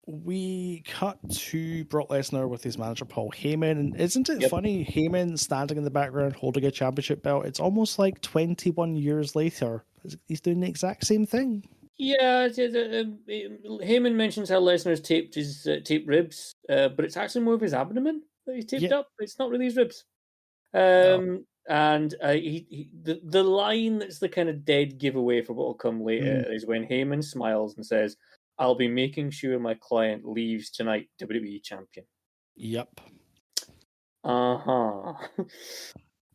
We cut to Brock Lesnar with his manager Paul Heyman, and isn't it funny? Heyman standing in the background holding a championship belt. It's almost like 21 years later. He's doing the exact same thing. Yeah, Heyman mentions how Lesnar's taped his taped ribs, but it's actually more of his abdomen that he's taped up. It's not really his ribs. And the line that's the kind of dead giveaway for what will come later is when Heyman smiles and says, "I'll be making sure my client leaves tonight WWE champion." Yep. And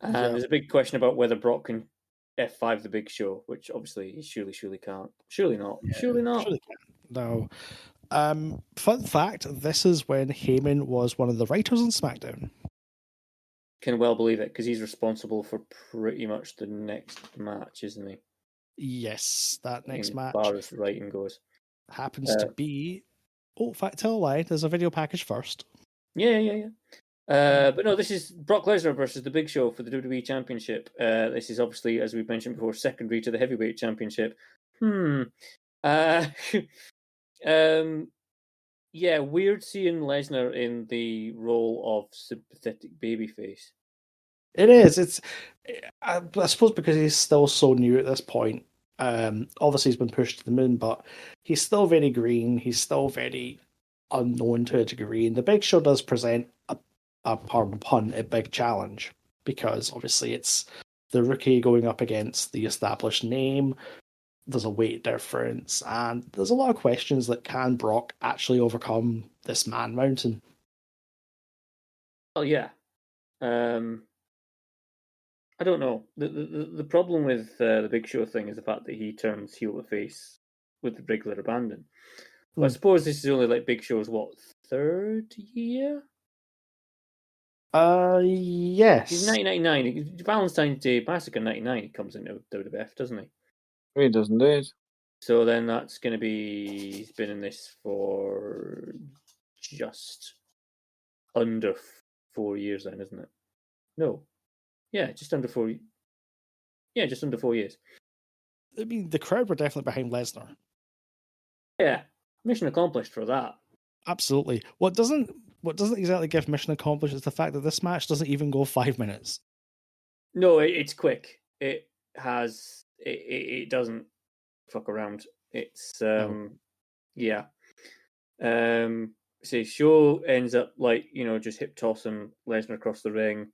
there's a big question about whether Brock can F5 the Big Show, which obviously he surely can't. Surely not. Surely not. Surely can't. No. Fun fact, this is when Heyman was one of the writers on SmackDown. Can well believe it, because he's responsible for pretty much the next match, isn't he? Yes, that next match. As far as writing goes. Happens to be... Oh, in fact, tell a lie. There's a video package first. Yeah. But no, this is Brock Lesnar versus the Big Show for the WWE Championship. This is obviously, as we mentioned before, secondary to the Heavyweight Championship. Yeah, weird seeing Lesnar in the role of sympathetic babyface. It is. I suppose because he's still so new at this point. Obviously, he's been pushed to the moon, but he's still very green. He's still very unknown to a degree. And the Big Show does present a big challenge, because obviously it's the rookie going up against the established name. There's a weight difference, and there's a lot of questions that can Brock actually overcome this man mountain? Oh yeah. I don't know. The problem with the Big Show thing is the fact that he turns heel to face with the regular abandon. Well, I suppose this is only like Big Show's third year? Yes. He's 1999. Valentine's Day Massacre 99. He comes into WWF, doesn't he? He does indeed. So then that's going to be... He's been in this for just under 4 years then, isn't it? No. Yeah, just under 4 years. Yeah, just under 4 years. I mean, the crowd were definitely behind Lesnar. Yeah, mission accomplished for that. Absolutely. What doesn't exactly give mission accomplished is the fact that this match doesn't even go 5 minutes. No, it's quick. It doesn't fuck around. It's yeah. So Show ends up just hip tossing Lesnar across the ring.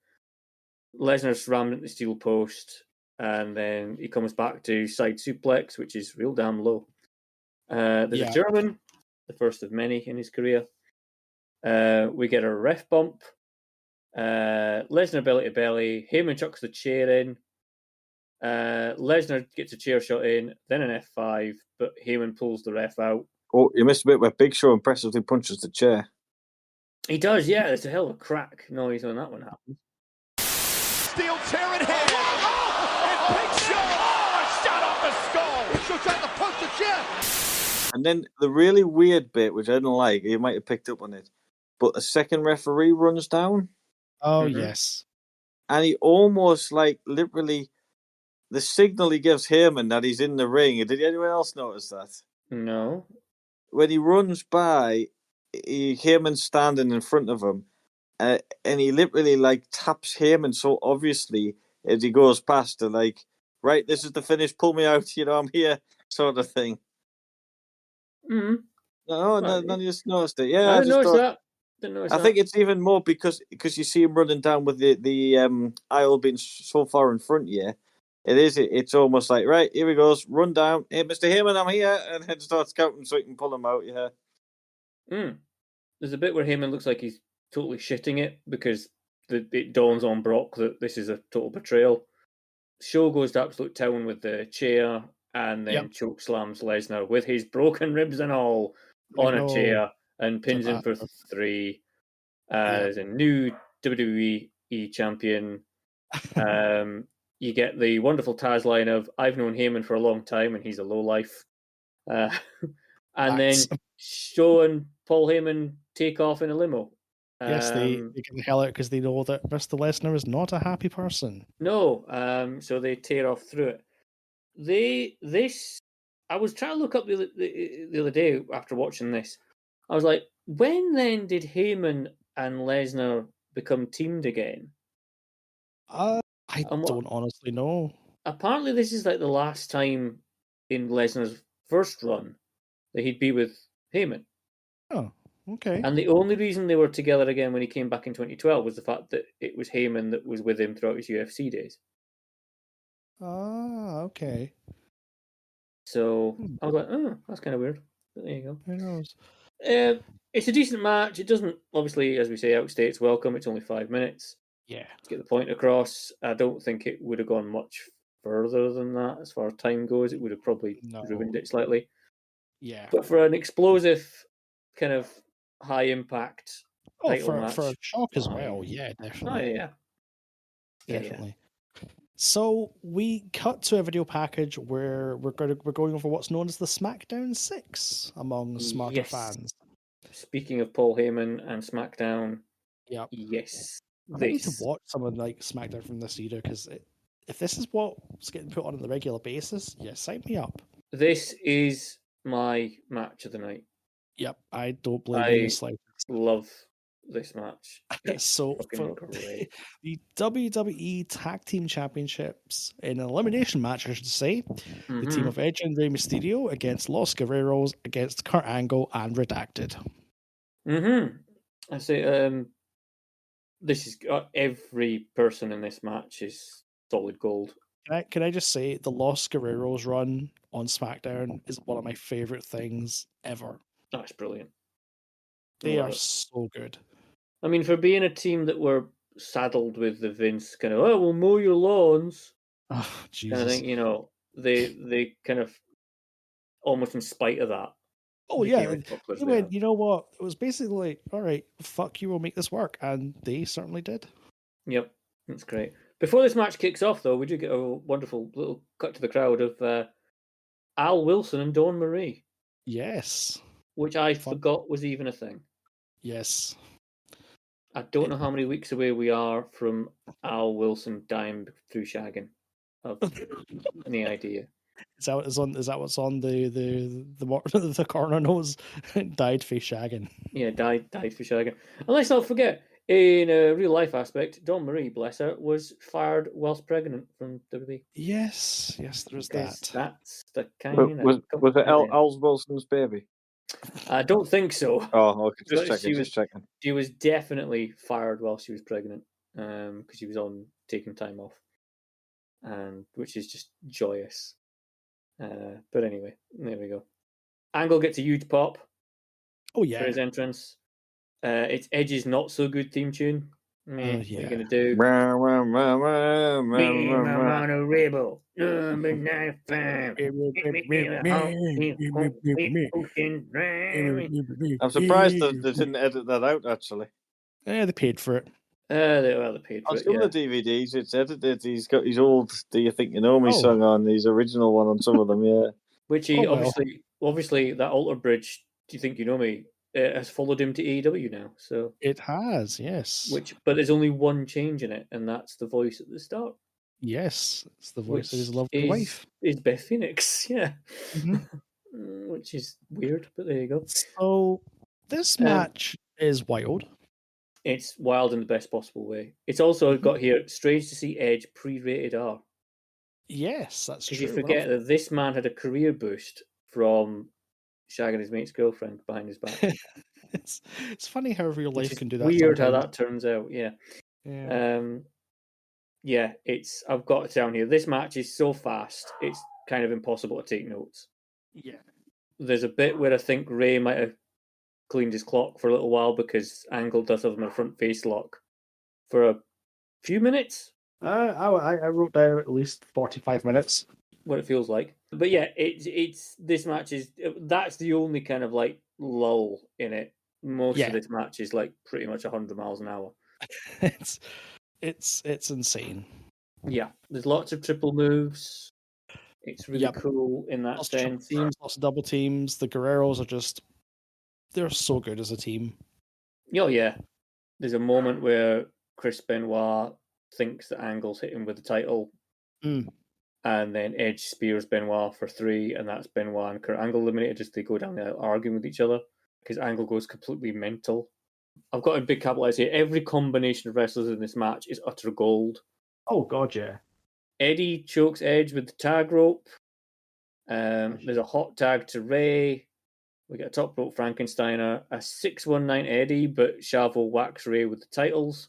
Lesnar's rammed into the steel post, and then he comes back to side suplex, which is real damn low. There's a German, the first of many in his career. We get a ref bump. Lesnar belly to belly. Heyman chucks the chair in. Lesnar gets a chair shot in, then an F5, but Heyman pulls the ref out. Oh, you missed a bit where Big Show impressively punches the chair. He does, yeah. There's a hell of a crack noise when that one happens. Steel chair in hand. And Big Show. A shot off the skull. Big Show trying to punch the chair. And then the really weird bit, which I didn't like, you might have picked up on it, but a second referee runs down. Oh, yes. And he almost, literally, the signal he gives Heyman that he's in the ring. Did anyone else notice that? No. When he runs by, Heyman's standing in front of him, and he literally, taps Heyman so obviously as he goes past to, right, this is the finish, pull me out, I'm here, sort of thing. Mm-hmm. No, you just noticed it. Yeah, I didn't notice that. I think it's even more because you see him running down with the aisle being so far in front of you. It's almost like, right, here he goes, run down. Hey, Mr. Heyman, I'm here. And then starts counting so he can pull him out, yeah. There's a bit where Heyman looks like he's totally shitting it because it dawns on Brock that this is a total betrayal. Show goes to absolute town with the chair and then choke slams Lesnar with his broken ribs and all on a chair and pins him for 3 as a new WWE champion. you get the wonderful Taz line of "I've known Heyman for a long time, and he's a lowlife," and then Shaw and Paul Heyman take off in a limo. Yes, they get the hell out because they know that Mr. Lesnar is not a happy person. No, so they tear off through it. I was trying to look up the other day after watching this. I was like, when then did Heyman and Lesnar become teamed again? I don't honestly know. Apparently, this is like the last time in Lesnar's first run that he'd be with Heyman. Oh, okay. And the only reason they were together again when he came back in 2012 was the fact that it was Heyman that was with him throughout his UFC days. Ah, okay. So I was like, oh, that's kind of weird. But there you go. Who knows? It's a decent match. It doesn't, obviously, as we say, outstay its welcome. It's only 5 minutes. Yeah. To get the point across. I don't think it would have gone much further than that as far as time goes. It would have probably ruined it slightly. Yeah. But for an explosive, kind of high impact title match. For a shock as well. Yeah, definitely. Oh, yeah. Definitely. Yeah. So we cut to a video package where we're going over what's known as the SmackDown 6 among smarter fans. Speaking of Paul Heyman and SmackDown, yes. I need to watch someone like SmackDown from this era because if this is what's getting put on a regular basis, sign me up. This is my match of the night. Yep, I don't blame you slightly. Love this match. So for great. The WWE Tag Team Championships in an elimination match, I should say, the team of Edge and Rey Mysterio against Los Guerreros against Kurt Angle and Redacted. I say this is every person in this match is solid gold. Can I just say the Los Guerreros run on SmackDown is one of my favorite things ever. That's brilliant. They are so good. I mean, for being a team that were saddled with the Vince kind of, we'll mow your lawns. Oh, Jesus. Kind of thing, they kind of almost in spite of that. Oh, yeah. They went, you know what? It was basically like, all right, fuck you, we'll make this work. And they certainly did. Yep, that's great. Before this match kicks off, though, we do get a wonderful little cut to the crowd of Al Wilson and Dawn Marie. Yes. Which I forgot was even a thing. Yes. I don't know how many weeks away we are from Al Wilson dying through shagging. I've any idea. Is that what's on the corner nose? Died for shagging. Yeah, died for shagging. And let's not forget, in a real life aspect, Dawn Marie, bless her, was fired whilst pregnant from WWE. Yes, there is that. That's the kind of... Was it Al Wilson's baby? I don't think so. Oh, okay. Just checking. She was definitely fired while she was pregnant because she was on taking time off, and which is just joyous. But anyway, there we go. Angle gets a huge pop. Oh yeah, for his entrance. It's Edge's not so good theme tune. What are you gonna do? Rebel number 95. I'm surprised they didn't edit that out. Actually, yeah, they paid for it. They paid for on it. some of the DVDs, it's edited. He's got his old "Do You Think You Know Me" song on his original one on some of them. Yeah, which he obviously that Alter Bridge. Do You Think You Know Me? Has followed him to AEW now, so it has, yes. But there's only one change in it, and that's the voice at the start. Yes, it's the voice of his lovely wife. Is Beth Phoenix, yeah. Mm-hmm. Which is weird, but there you go. So this match is wild. It's wild in the best possible way. It's also got here, strange to see Edge pre-rated R. Yes, that's true. Because you forget that this man had a career boost from shagging his mate's girlfriend behind his back. It's funny how real life can do that. Weird sometimes. how that turns out. Yeah. I've got it down here. This match is so fast, it's kind of impossible to take notes. Yeah. There's a bit where I think Ray might have cleaned his clock for a little while because Angle does have him a front face lock for a few minutes. I wrote down at least 45 minutes. What it feels like. But yeah, this match is, that's the only kind of like lull in it. Most of this match is like pretty much 100 miles an hour. It's insane. Yeah, there's lots of triple moves. It's really cool in that sense. Lots of double teams. The Guerreros are they're so good as a team. Oh, yeah. There's a moment where Chris Benoit thinks that Angle's hit him with the title. Mm. And then Edge spears Benoit for 3, and that's Benoit and Kurt Angle eliminated. Just they go down there arguing with each other because Angle goes completely mental. I've got a big capitalize here. Every combination of wrestlers in this match is utter gold. Oh, God, yeah. Eddie chokes Edge with the tag rope. There's a hot tag to Ray. We get a top rope Frankensteiner, a 619 Eddie, but Chavo whacks Ray with the titles.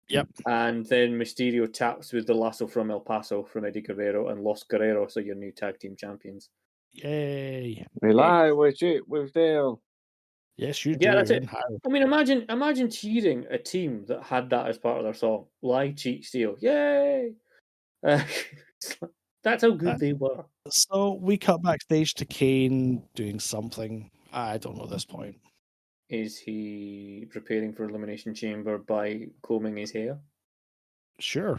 Yep. And then Mysterio taps with the lasso from El Paso from Eddie Guerrero and Los Guerreros are your new tag team champions. Yay. We lie with Dale. Yes, you do. Yeah, that's it. I mean, imagine cheering a team that had that as part of their song. Lie, cheat, steal. Yay! That's how good they were. So we cut backstage to Kane doing something. I don't know at this point. Is he preparing for Elimination Chamber by combing his hair? Sure.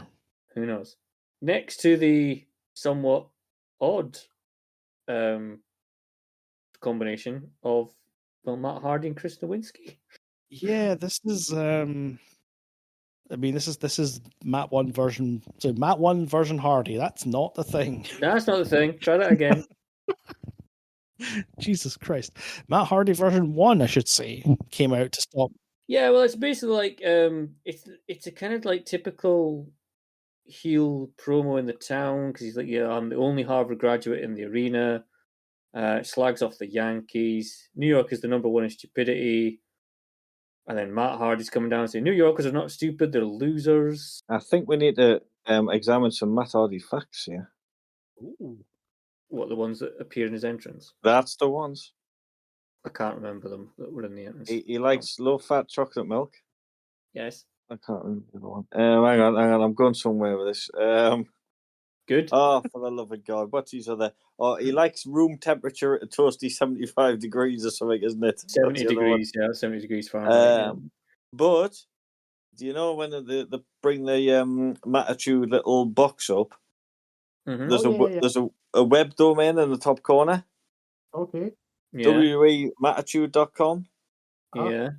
Who knows? Next to the somewhat odd combination of Matt Hardy and Chris Nowinski. Yeah, this is this is Matt 1 version. So Matt 1 version Hardy. That's not the thing. That's not the thing. Try that again. Jesus Christ. Matt Hardy version 1, I should say, came out to stop. Yeah, well, it's basically like it's a kind of like typical heel promo in the town because he's like, yeah, I'm the only Harvard graduate in the arena. Slags off the Yankees. New York is the number one in stupidity. And then Matt Hardy's coming down and saying, New Yorkers are not stupid, they're losers. I think we need to examine some Matt Hardy facts here. Ooh. What, the ones that appear in his entrance? That's the ones. I can't remember them that were in the entrance. He likes low-fat chocolate milk. Yes. I can't remember the one. Hang on. I'm going somewhere with this. Good. Oh, for the love of God. What's his other? Oh, he likes room temperature at a toasty 75 degrees or something, isn't it? 70 degrees, yeah. 70 degrees Fahrenheit. But, do you know when they bring the Matitude little box up? Mm-hmm. There's a web domain in the top corner. Okay. Yeah. WEMatitude.com. Yeah.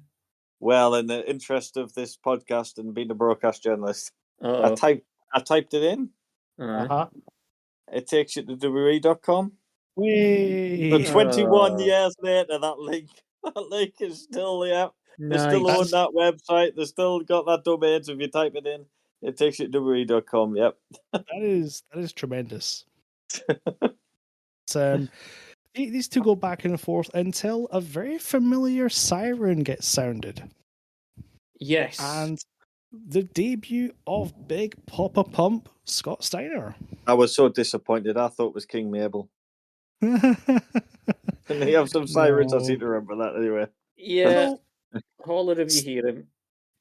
Well, in the interest of this podcast and being a broadcast journalist, Uh-oh. I typed it in. Uh-huh. It takes you to WWE.com. Whee! So 21 years later, that link is still there. They still own that website. They still got that domain. So if you type it in, it takes you to WWE.com. Yep. That is tremendous. These two go back and forth until a very familiar siren gets sounded. Yes. And the debut of Big Papa Pump, Scott Steiner. I was so disappointed. I thought it was King Mabel. Didn't he have some sirens? No. I seem to remember that anyway. Yeah. Holler if you hear him.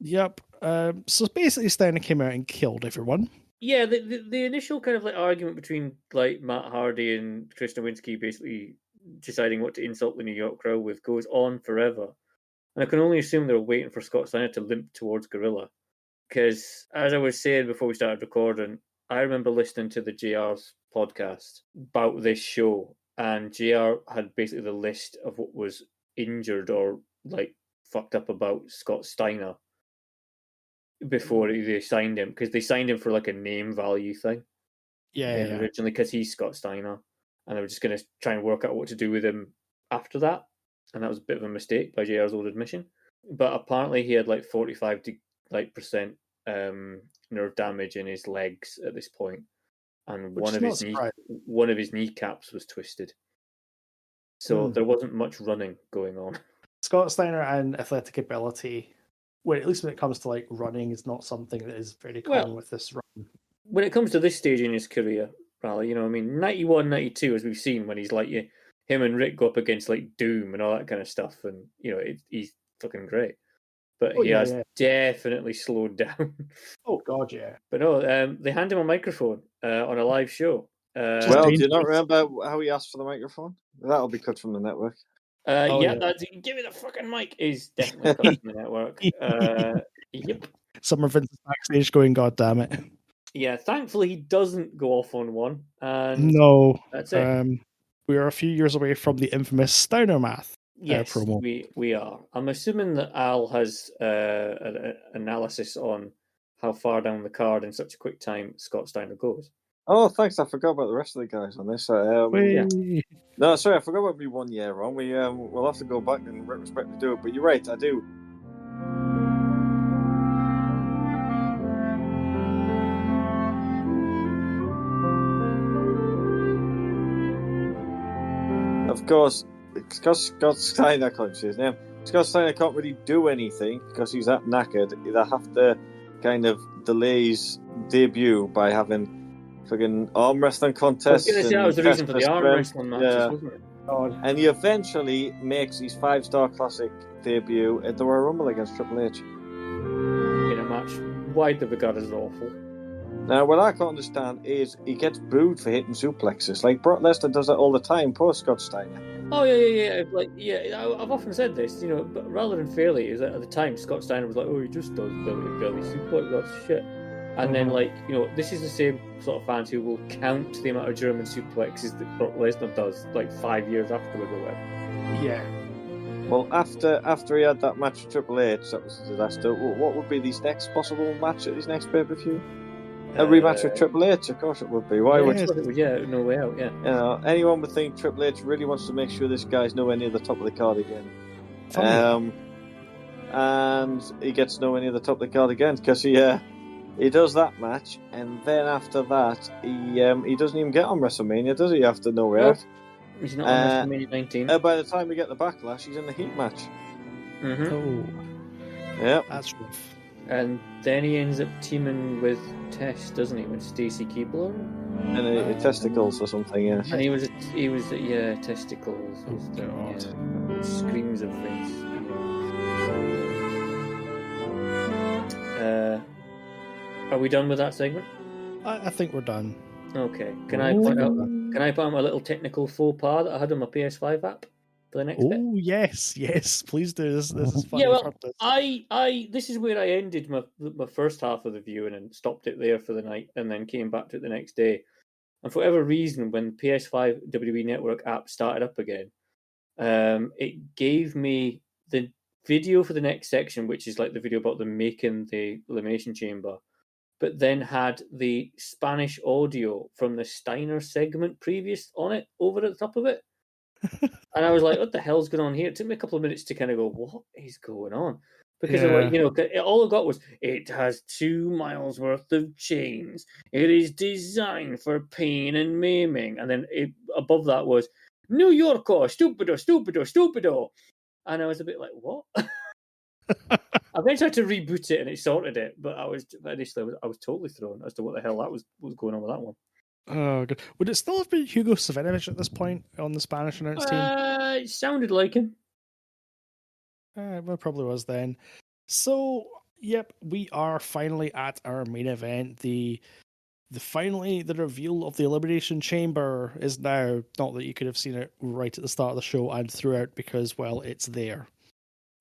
Yep. So basically Steiner came out and killed everyone. Yeah, the initial kind of like argument between like Matt Hardy and Chris Nowinski basically deciding what to insult the New York crowd with goes on forever. And I can only assume they were waiting for Scott Steiner to limp towards Gorilla. Because, as I was saying before we started recording, I remember listening to the JR's podcast about this show, and JR had basically the list of what was injured or like fucked up about Scott Steiner before they signed him, because they signed him for like a name value thing. Yeah. Originally, because he's Scott Steiner, and they were just going to try and work out what to do with him after that, and that was a bit of a mistake by JR's old admission. But apparently, he had like 45% nerve damage in his legs at this point, and one of his kneecaps was twisted. So there wasn't much running going on. Scott Steiner and athletic ability, well, at least when it comes to like running, is not something that is very common with this run. When it comes to this stage in his career, Raleigh, you know, I mean, 91, 92, as we've seen, when he's like him and Rick go up against like Doom and all that kind of stuff, and you know, he's fucking great. But he has definitely slowed down. Oh God, yeah. But no, they hand him a microphone on a live show. Well, do you not remember how he asked for the microphone? That'll be cut from the network. That's give me the fucking mic is definitely cut from the network. Yep. Summer Vince backstage going, God damn it. Yeah, thankfully he doesn't go off on one. And No. that's it. We are a few years away from the infamous Steiner math promo. we are. I'm assuming that Al has an analysis on how far down the card in such a quick time Scott Steiner goes. Oh, thanks. I forgot about the rest of the guys on this. No, sorry, I forgot about me 1 year on. We'll have to go back and retrospectively do it. But you're right, I do. Of course, Scott Steiner, I can't say his name. Scott Steiner can't really do anything because he's that knackered. They have to kind of delay his debut by having fucking arm wrestling contests. I was going to say that was the reason for the arm wrestling matches, wasn't it? And he eventually makes his 5-star classic debut at the Royal Rumble against Triple H. In a match widely regarded as awful. Now, what I can't understand is he gets booed for hitting suplexes. Like, Brock Lesnar does that all the time, post Scott Steiner. Oh, yeah. I've often said this, but rather than fairly, is that at the time, Scott Steiner was like, oh, he just does belly suplex, that's shit. And then, this is the same sort of fans who will count the amount of German suplexes that Brock Lesnar does, 5 years afterwards or whatever. Yeah. Well, after he had that match with Triple H, that was a disaster. What would be his next possible match at his next pay-per-view? A rematch with Triple H, of course it would be. Why would? Yeah, no way out. Yeah. Anyone would think Triple H really wants to make sure this guy's nowhere near the top of the card again. And he gets nowhere near the top of the card again because he does that match, and then after that he doesn't even get on WrestleMania, does he? After No Way Out. He's not on WrestleMania 19. By the time we get the Backlash, he's in the Heat match. Mm-hmm. Oh, yeah, that's rough. And then he ends up teaming with Tess, doesn't he, with Stacy Keibler? And testicles or something, yeah. And he was testicles. Screams of things. Are we done with that segment? I think we're done. Okay. Can I point out my little technical faux pas that I had on my PS5 app for the next bit? Oh yes, please do. This is fun. Yeah, well, this is where I ended my first half of the viewing and stopped it there for the night, and then came back to it the next day. And for whatever reason, when the PS5 WWE Network app started up again, it gave me the video for the next section, which is like the video about them making the Elimination Chamber, but then had the Spanish audio from the Steiner segment previous on it over at the top of it. And I was like, what the hell's going on here? It took me a couple of minutes to kind of go, what is going on? Because all I got was, it has 2 miles worth of chains. It is designed for pain and maiming. And then above that was, New Yorko, stupido. And I was a bit like, what? I then tried to reboot it and it sorted it, but I was totally thrown as to what the hell that was going on with that one. Oh, good. Would it still have been Hugo Savinovich at this point on the Spanish announce team? It sounded like him. It probably was then. So, yep, we are finally at our main event. The reveal of the Elimination Chamber is now, not that you could have seen it right at the start of the show and throughout, because, well, it's there.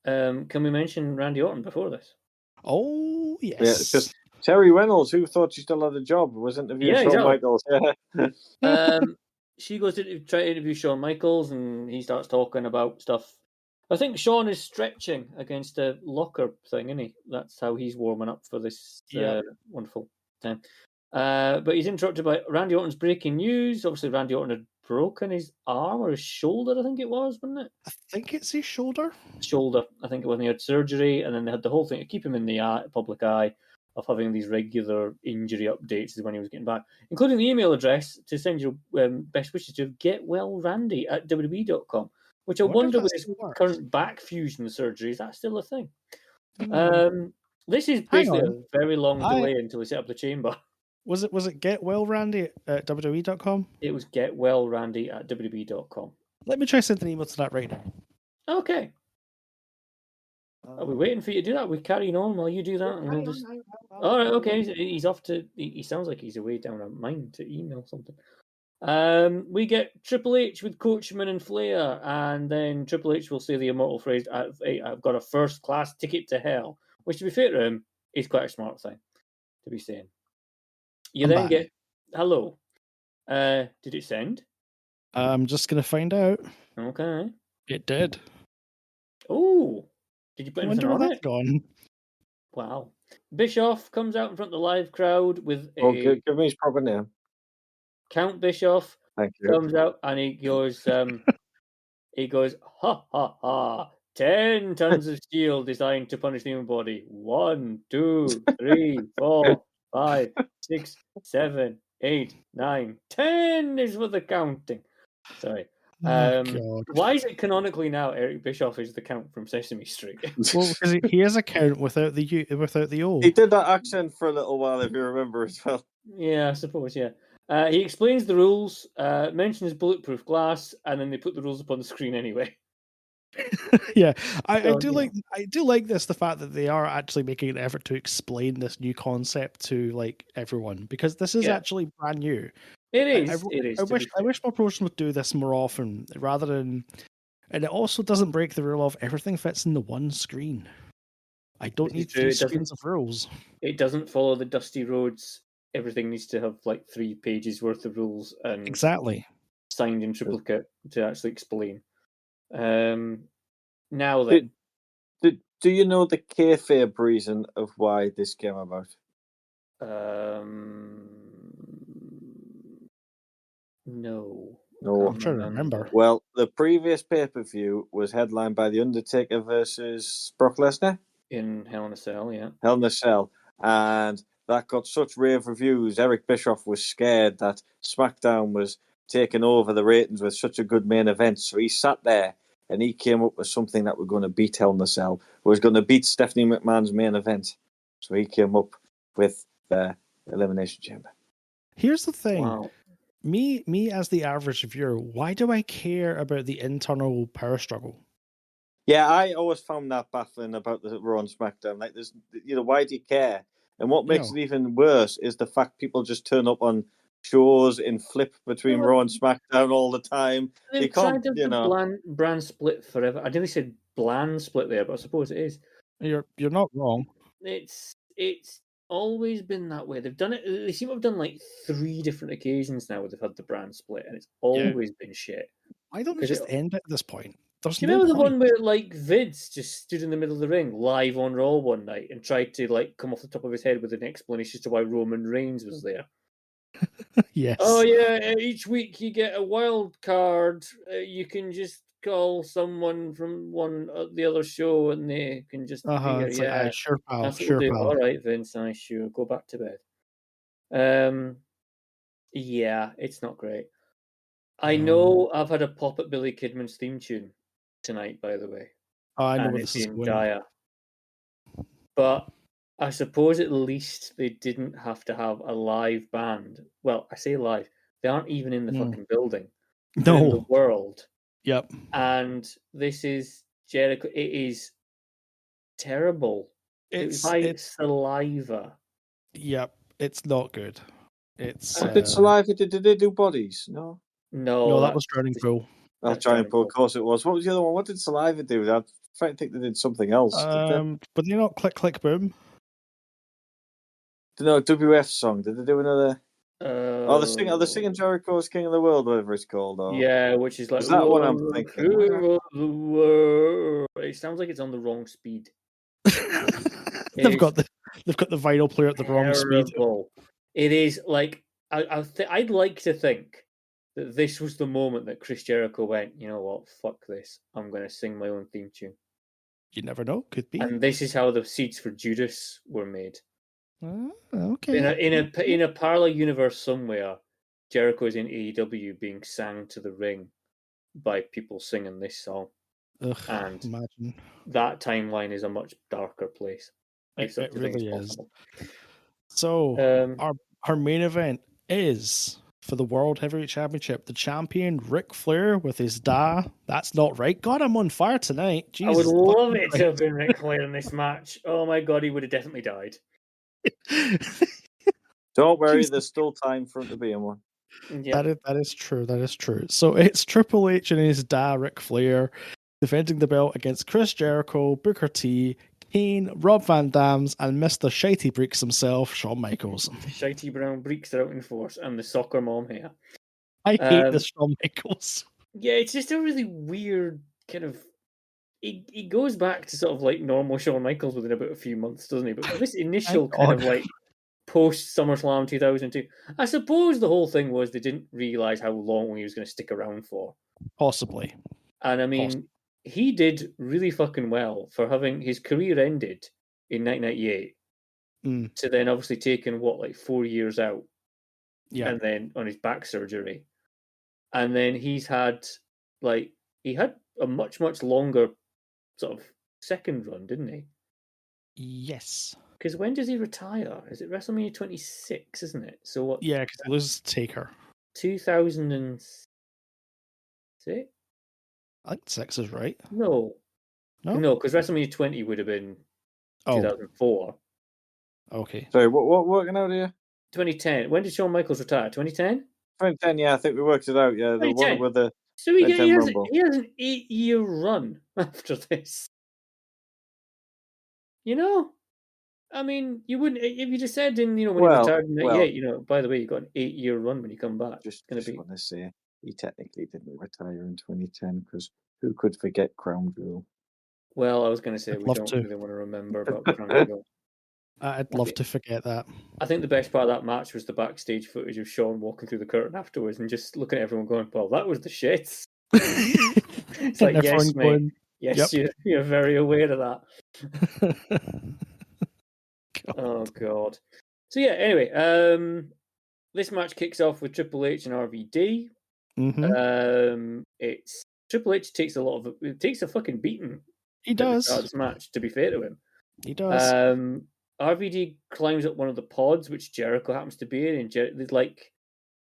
Can we mention Randy Orton before this? Oh, yes. Yeah, it's just Terry Reynolds, who thought she still had a job, was interviewing Shawn Michaels. She goes to try to interview Shawn Michaels, and he starts talking about stuff. I think Shawn is stretching against a locker thing, isn't he? That's how he's warming up for this wonderful time. But he's interrupted by Randy Orton's breaking news. Obviously, Randy Orton had broken his arm or his shoulder, I think it was, wasn't it? I think it's his shoulder. Shoulder, I think it was when he had surgery, and then they had the whole thing to keep him in the public eye of having these regular injury updates when he was getting back, including the email address to send your best wishes to getwellrandy@wwe.com, which I wonder with his current back fusion surgery, is that still a thing? This is basically a very long delay until they set up the chamber. Was it getwellrandy@wwe.com? It was getwellrandy@wwe.com. Let me try sending an email to that right now. Okay. Are we waiting for you to do that? We're carrying on while you do that. And we'll just... All right, okay. He's off to... He sounds like he's away down a mine to email something. We get Triple H with Coachman and Flair, and then Triple H will say the immortal phrase, I've got a first-class ticket to hell, which, to be fair to him, is quite a smart thing to be saying. You I'm then back. get hello. Did it send? I'm just going to find out. Okay. It did. Oh, did you put I anything wonder where on that's it? gone. Wow. Bischoff comes out in front of the live crowd with Oh, a give me his proper name. Count Bischoff. Thank you. Comes out and he goes, ha ha ha! 10 tons of steel designed to punish the human body. 1, 2, 3, 4, 5, 6, 7, 8, 9, 10 is for the counting. Sorry. God. Why is it canonically now Eric Bischoff is the Count from Sesame Street? Well, because he is a Count without the O. He did that accent for a little while, if you remember as well. Yeah, I suppose, yeah. He explains the rules, mentions bulletproof glass, and then they put the rules up on the screen anyway. Yeah, I do like this, the fact that they are actually making an effort to explain this new concept to like everyone, because this is actually brand new. It is. I wish more promotions would do this more often, rather than, and it also doesn't break the rule of everything fits in the one screen. I don't need 3 screens of rules. It doesn't follow the Dusty Roads. Everything needs to have like 3 pages worth of rules and exactly signed in triplicate to actually explain. Now then, do you know the kayfabe reason of why this came about? No. I'm trying to remember. Well, the previous pay-per-view was headlined by The Undertaker versus Brock Lesnar in Hell in a Cell, yeah. Hell in a Cell, and that got such rave reviews. Eric Bischoff was scared that SmackDown was taking over the ratings with such a good main event, so he sat there and he came up with something that was going to beat Hell in a Cell. It was going to beat Stephanie McMahon's main event. So he came up with the Elimination Chamber. Here's the thing. Wow. Me as the average viewer, why do I care about the internal power struggle? Yeah, I always found that baffling about the Raw and SmackDown. Like, there's, why do you care? And what makes it even worse is the fact people just turn up on shows and flip between Raw and SmackDown all the time. They've tried to have the brand split forever. I nearly said bland split there, but I suppose it is. You're not wrong. It's always been that way. They've done it. They seem to have done like 3 different occasions now where they've had the brand split, and it's always been shit. Why don't we just end at this point? Do you remember the one where like Vince just stood in the middle of the ring live on Raw one night and tried to like come off the top of his head with an explanation as to why Roman Reigns was there? Yes. Oh yeah, each week you get a wild card. You can just call someone from the other show and they can just be here. It's yeah, like, sure, pal. That's what Sure, we'll do. pal. All right, Vince, sure. Go back to bed. Yeah, it's not great. I know I've had a pop at Billy Kidman's theme tune tonight, by the way. Oh, I know and what it's this is been going. dire. But I suppose at least they didn't have to have a live band. Well, I say live. They aren't even in the fucking building. They're in the world. Yep. And this is Jericho. It is terrible. It's like saliva. Yep. It's not good. It's. Did Saliva? Did they do bodies? No. No, that was Drowning Pool. That's Drowning Pool. Of course it was. What was the other one? What did Saliva do? I think they did something else. But they not Click Click Boom. No, WF song. Did they do another? They're singing Jericho's King of the World, whatever it's called. Or... Yeah, which is like is that what I'm thinking? The world. It sounds like it's on the wrong speed. They've got the vinyl player at the wrong speed. It is like I'd like to think that this was the moment that Chris Jericho went, you know what, fuck this. I'm going to sing my own theme tune. You never know, could be. And this is how the seeds for Judas were made. Okay. In a parallel universe somewhere, Jericho is in AEW being sang to the ring by people singing this song. Ugh, and imagine. That timeline is a much darker place. It really is. So our main event is for the World Heavyweight Championship. The champion Ric Flair with his Da. That's not right. God, I'm on fire tonight. Jesus, I would love it to have been Ric Flair in this match. Oh my God, he would have definitely died. Don't worry, there's still time for him to be in one. Yep. That is true. That is true. So it's Triple H and his Da, Ric Flair, defending the belt against Chris Jericho, Booker T, Kane, Rob Van Dam's, and Mr. Shitey Breeks himself, Shawn Michaels. Shitey brown breeks are out in force, and the soccer mom here. I hate this Shawn Michaels. Yeah, it's just a really weird kind of. He goes back to sort of like normal Shawn Michaels within about a few months, doesn't he? But for this initial kind of like post SummerSlam 2002, I suppose the whole thing was they didn't realize how long he was going to stick around for. Possibly. And I mean, he did really fucking well for having his career ended in 1998 to then obviously taking 4 years out, and then on his back surgery, and then he's had he had a much longer sort of second run, didn't he? Yes. Because when does he retire? Is it WrestleMania 26, isn't it? So what? Yeah, because he loses Taker. 2006? I think 6 is right. No, because WrestleMania 20 would have been 2004. Okay. Sorry, what working out here? 2010. When did Shawn Michaels retire? 2010? 2010, yeah, I think we worked it out. Yeah, the one with the. So he has an 8-year run after this. You know? I mean, you wouldn't, if you just said when he retired in 98, by the way, you got an 8-year run when you come back. Just want to say, he technically didn't retire in 2010 because who could forget Crown Jewel? Well, I was going to say we don't really want to remember about Crown Jewel. I'd love to forget that. I think the best part of that match was the backstage footage of Shawn walking through the curtain afterwards and just looking at everyone going, well, that was the shit. It's like, yes, mate. Yes, you're very aware of that. Oh, God. So, yeah, anyway, this match kicks off with Triple H and RVD. It's Triple H takes a fucking beating. He does. At this match, to be fair to him. He does. RVD climbs up one of the pods, which Jericho happens to be in, and there's like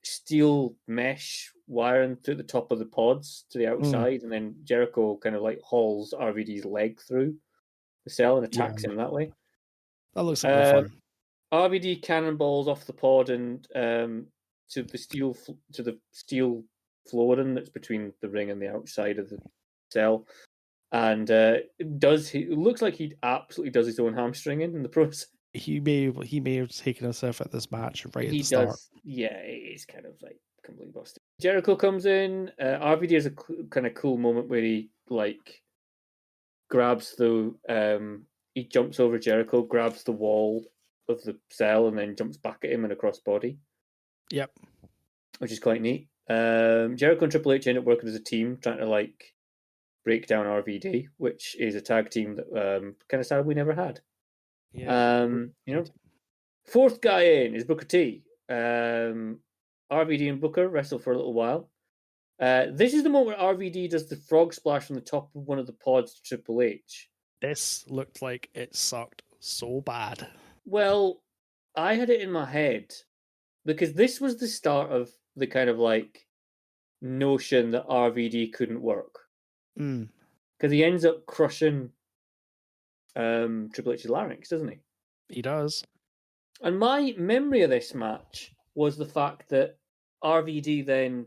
steel mesh wiring through the top of the pods to the outside, and then Jericho kind of like hauls RVD's leg through the cell and attacks him that way. That looks like fun. RVD cannonballs off the pod and to the steel flooring that's between the ring and the outside of the cell. And it looks like he absolutely does his own hamstringing in the process. He may have taken himself at this match right at the start. Yeah, it is kind of like completely busted. Jericho comes in. RVD has a kind of cool moment where he grabs he jumps over Jericho, grabs the wall of the cell, and then jumps back at him in a crossbody. Yep, which is quite neat. Jericho and Triple H end up working as a team, trying to break down RVD, which is a tag team that kind of sad we never had. Yeah. Fourth guy in is Booker T. RVD and Booker wrestle for a little while. This is the moment where RVD does the frog splash from the top of one of the pods to Triple H. This looked like it sucked so bad. Well, I had it in my head because this was the start of the kind of notion that RVD couldn't work. Because he ends up crushing Triple H's larynx, doesn't he? He does. And my memory of this match was the fact that RVD then,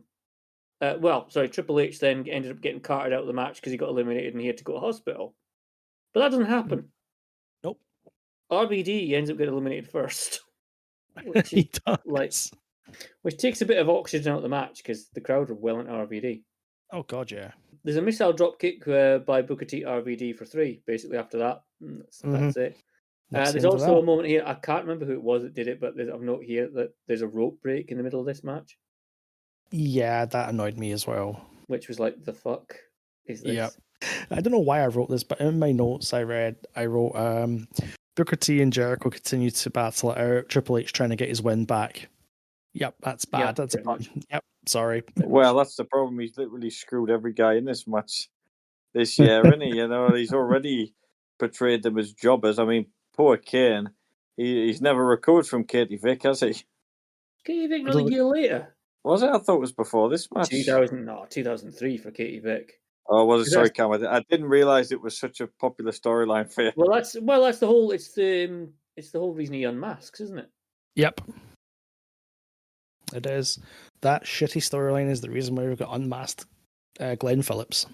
Triple H then ended up getting carted out of the match because he got eliminated and he had to go to hospital. But that doesn't happen. Nope. RVD ends up getting eliminated first. He does. Which takes a bit of oxygen out of the match because the crowd are well into RVD. Oh, God, yeah. There's a missile dropkick by Booker T RVD for 3, basically, after that. That's it. There's also a moment here, I can't remember who it was that did it, but there's a note here that there's a rope break in the middle of this match. Yeah, that annoyed me as well. Which was like, the fuck is this? Yep. I don't know why I wrote this, but in my notes I wrote Booker T and Jericho continue to battle it out, Triple H trying to get his win back. Yep, that's bad. Yep, that's a bad. Yep, sorry. Well, that's the problem. He's literally screwed every guy in this match this year, isn't he? He's already portrayed them as jobbers. I mean, poor Kane. He's never recovered from Katie Vick, has he? Katie Vick another year later. Was it? I thought it was before this match. 2003 for Katie Vick. Oh, was it? Sorry, Cam. I didn't realise it was such a popular storyline for you. Well, that's the whole. It's the whole reason he unmasks, isn't it? Yep. It is. That shitty storyline is the reason why we've got unmasked Glenn Phillips.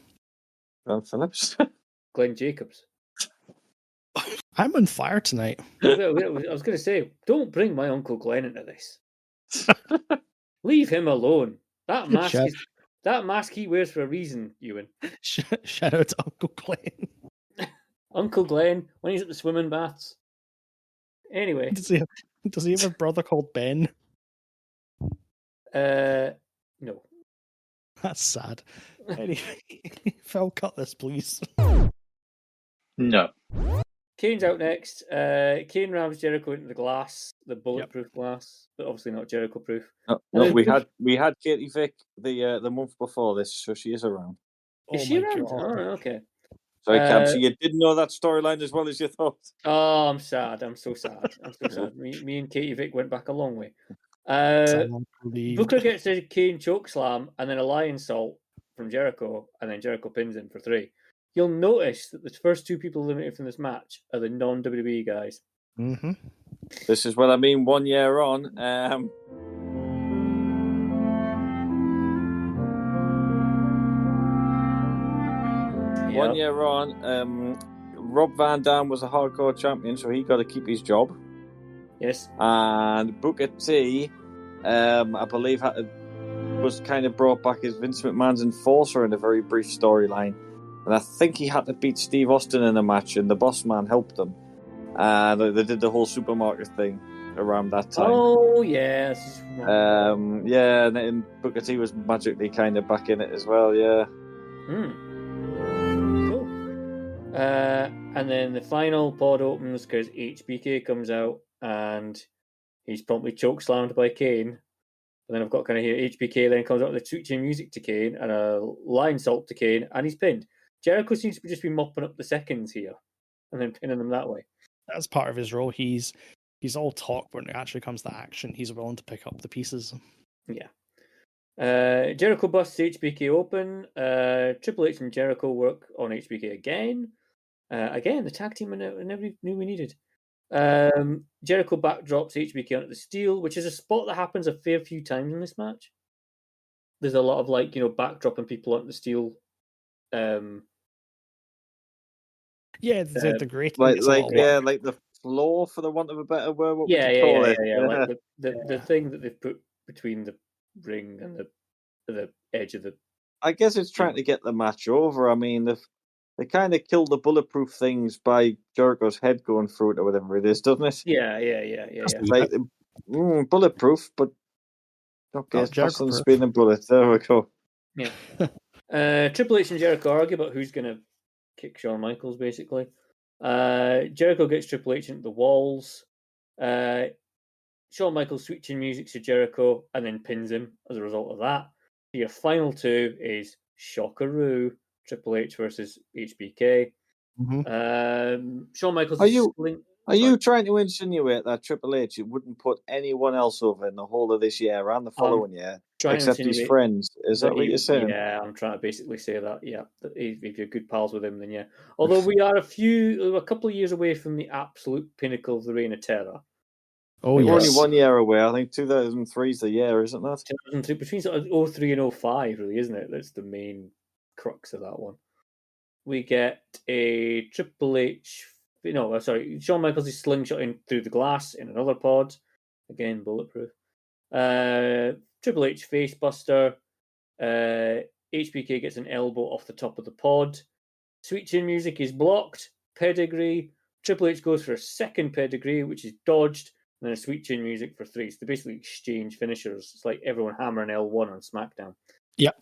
Glenn Phillips? Glenn Jacobs. I'm on fire tonight. I was going to say, don't bring my Uncle Glenn into this. Leave him alone. That mask he wears for a reason, Euan. Shout out to Uncle Glenn. Uncle Glenn, when he's at the swimming baths. Anyway. Does he have a brother called Ben? No. That's sad. Anyway, Phil, cut this, please. No. Kane's out next. Kane rams Jericho into the glass, the bulletproof glass, but obviously not Jericho-proof. No, we had Katie Vick the month before this, so she is around. Is she around? Oh, okay. Sorry, Cam, so you didn't know that storyline as well as you thought? Oh, I'm sad. I'm so sad. Me and Katie Vick went back a long way. Booker gets a Kane chokeslam and then a lion salt from Jericho, and then Jericho pins him for 3. You'll notice that the first 2 people eliminated from this match are the non-WWE guys. Mm-hmm. This is what I mean 1 year on. 1 year on, Rob Van Dam was a hardcore champion, so he got to keep his job. Yes. And Booker T, I believe, was kind of brought back as Vince McMahon's enforcer in a very brief storyline. And I think he had to beat Steve Austin in a match, and the boss man helped them. And they did the whole supermarket thing around that time. Oh, yes. And Booker T was magically kind of back in it as well, yeah. Cool. And then the final pod opens because HBK comes out and he's promptly chokeslammed by Kane. And then I've got kind of here HBK then comes out with a switching music to Kane and a lion salt to Kane, and he's pinned. Jericho seems to be just be mopping up the seconds here and then pinning them that way. That's part of his role. He's all talk, but when it actually comes to action, he's willing to pick up the pieces. Yeah. Jericho busts HBK open. Triple H and Jericho work on HBK again. Again, the tag team I never knew we needed. Jericho backdrops HBK onto the steel, which is a spot that happens a fair few times in this match. There's a lot of backdropping people onto the steel. The great like the floor, for the want of a better word. What would you call it? Like the thing that they've put between the ring and the edge of the. I guess it's trying to get the match over. I mean, they kind of kill the bulletproof things by Jericho's head going through it or whatever it is, doesn't it? Yeah. Like bulletproof, but okay, it's faster than spinning bullets. There we go. Yeah. Triple H and Jericho argue about who's going to kick Shawn Michaels, basically. Jericho gets Triple H into the walls. Shawn Michaels switching music to Jericho and then pins him as a result of that. Your final 2 is Shockaroo, Triple H versus HBK. Mm-hmm. Shawn Michaels. Are you trying to insinuate that Triple H wouldn't put anyone else over in the whole of this year and the following year except his friends? Is that what you're saying? Yeah, I'm trying to basically say that. Yeah, if you're good pals with him, then yeah. Although we are a couple of years away from the absolute pinnacle of the Reign of Terror. Oh, we're only 1 year away. I think 2003 is the year, isn't that? 2003, between sort of 03 and 05, really, isn't it? That's the main crux of that one. We get a Triple H. Shawn Michaels is slingshotting through the glass in another pod. Again, bulletproof. Triple H facebuster. HBK gets an elbow off the top of the pod. Sweet Chin music is blocked. Pedigree. Triple H goes for a second pedigree, which is dodged. And then a Sweet Chin music for 3. So they basically exchange finishers. It's like everyone hammering L1 on SmackDown. Yep.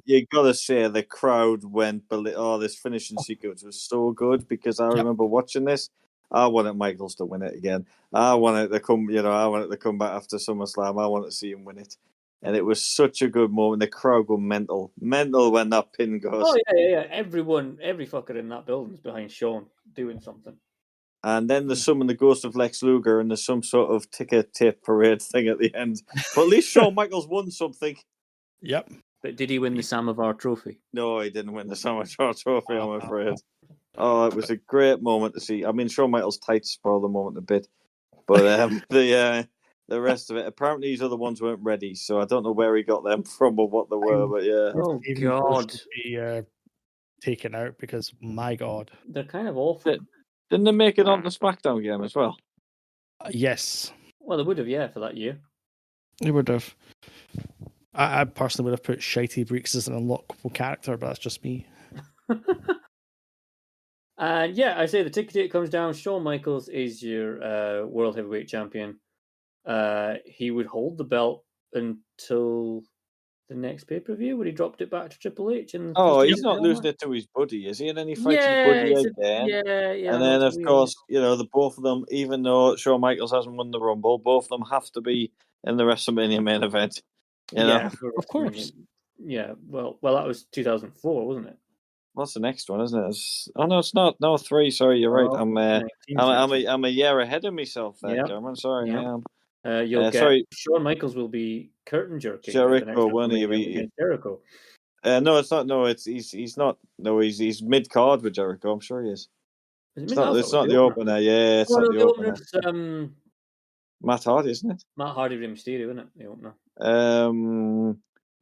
You got to say the crowd went, this finishing sequence was so good because I remember watching this. I wanted Michaels to win it again. I wanted to come back after SummerSlam. I wanted to see him win it. And it was such a good moment. The crowd go mental when that pin goes. Oh, yeah. Every fucker in that building's behind Shawn doing something. And then there's some in the ghost of Lex Luger, and there's some sort of ticker tape parade thing at the end. But at least Shawn Michaels won something. Yep. But did he win the Samovar Trophy? No, he didn't win the Samovar Trophy, I'm afraid. Oh, it was a great moment to see. I mean, Shawn Michaels' tights spoiled the moment a bit. But the rest of it, apparently these other ones weren't ready, so I don't know where he got them from or what they were, but yeah. Oh, God. Be taken out because, my God. They're kind of awful. Didn't they make it on the SmackDown game as well? Yes. Well, they would have, for that year. They would have. I personally would have put Shitey Breeks as an unlockable character, but that's just me. And I say the ticket date comes down. Shawn Michaels is your World Heavyweight Champion. He would hold the belt until the next pay-per-view when he dropped it back to Triple H. And he's not losing it to his buddy, is he? And then he fights his buddy again. And then, of course, the both of them, even though Shawn Michaels hasn't won the Rumble, both of them have to be in the WrestleMania main event. You know? Of course. Yeah, well, that was 2004, wasn't it? What's the next one, isn't it? No, it's not. No, 3. Sorry, you're right. I'm a year ahead of myself there, Cameron. Sorry, I am. You'll get Shawn Michaels will be curtain jerking. Jericho, won't he? Jericho. No, it's not. No, he's not. No, he's mid card with Jericho. I'm sure he is. It's not the opener. Yeah, it's not the opener. Matt Hardy, isn't it? Matt Hardy with Mysterio, isn't it? The opener.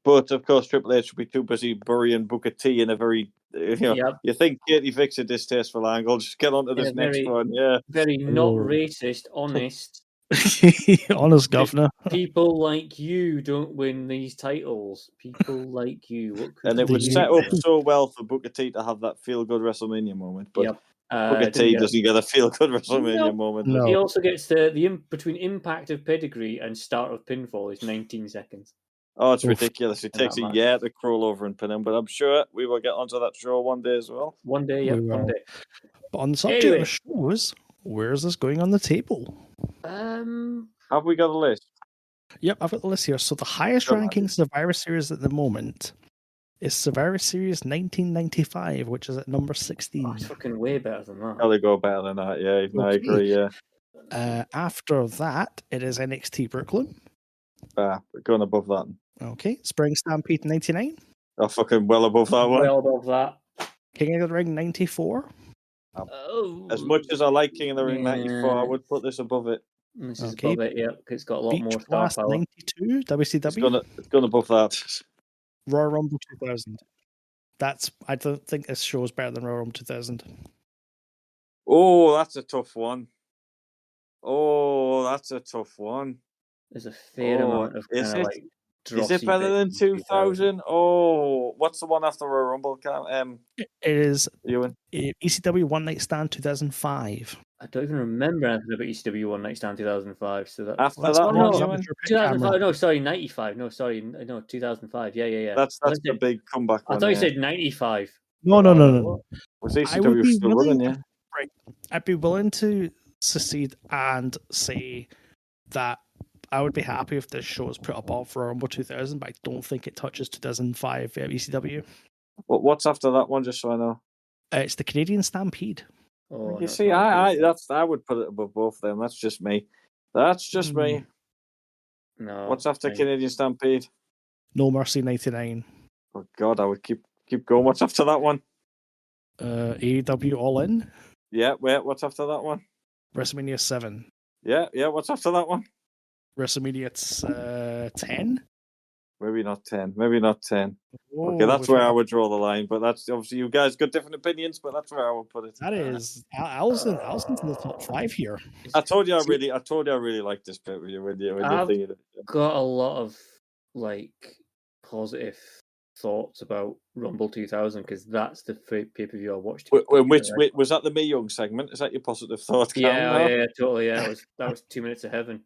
But of course, Triple H will be too busy burying Booker T in a very, you think Katie Vick's a distasteful angle. Just get on to this next one. Yeah, very not racist, honest. Honest governor. People like you don't win these titles. People like you. And it would set up so well for Booker T to have that feel-good WrestleMania moment. But Booker T doesn't get a feel-good WrestleMania moment. No. He also gets the between impact of pedigree and start of pinfall is 19 seconds. Oh, it's ridiculous. It takes a year to crawl over and pin him, but I'm sure we will get onto that show one day as well. One day, one day. But on the subject of shows, where's this going on the table? Have we got a list? Yep, I've got the list here. So the highest ranking Survivor Series at the moment is Survivor Series 1995, which is at number 16. Oh, it's fucking way better than that. Oh, they go better than that, yeah. Even I agree, yeah. After that, it is NXT Brooklyn. We're going above that. Okay, Spring Stampede 99. Oh, fucking well above that one. Well above that. King of the Ring 94. As much as I like King of the Ring 94, I would put this above it. This is above it, because it's got a lot more star power. 92, WCW. It's gone above that. Royal Rumble 2000. I don't think this show is better than Royal Rumble 2000. Oh, that's a tough one. There's a fair amount of is it better than 2000? Oh, what's the one after Royal Rumble? It is Euan. ECW One Night Stand 2005. I don't even remember anything about ECW One Night Stand 2005. So that after that, 2005. No, sorry, 95. No, sorry, no, 2005. Yeah. That's the big comeback. I thought you said 95. No. Was ECW still running? Yeah. Right. I'd be willing to secede and say that I would be happy if this show is put above Royal Rumble 2000, but I don't think it touches 2005 ECW. What's after that one? Just so I know. It's the Canadian Stampede. Oh, you see, I would put it above both of them. That's just me. Me. No. What's after Canadian Stampede? No Mercy 99. Oh God, I would keep going. What's after that one? AEW All In. Yeah. Wait. What's after that one? WrestleMania 7. Yeah. What's after that one? WrestleMania 10. Maybe not 10. Whoa, okay, that's where I would draw the line. But that's obviously you guys got different opinions. But that's where I would put it. That is Allison's in the top 5 here. I told you I really like this bit when you got a lot of positive thoughts about Rumble 2000 because that's the pay-per-view I watched. Wait, was that the Mae Young segment? Is that your positive thought? Yeah, totally. Yeah, that was 2 minutes of heaven.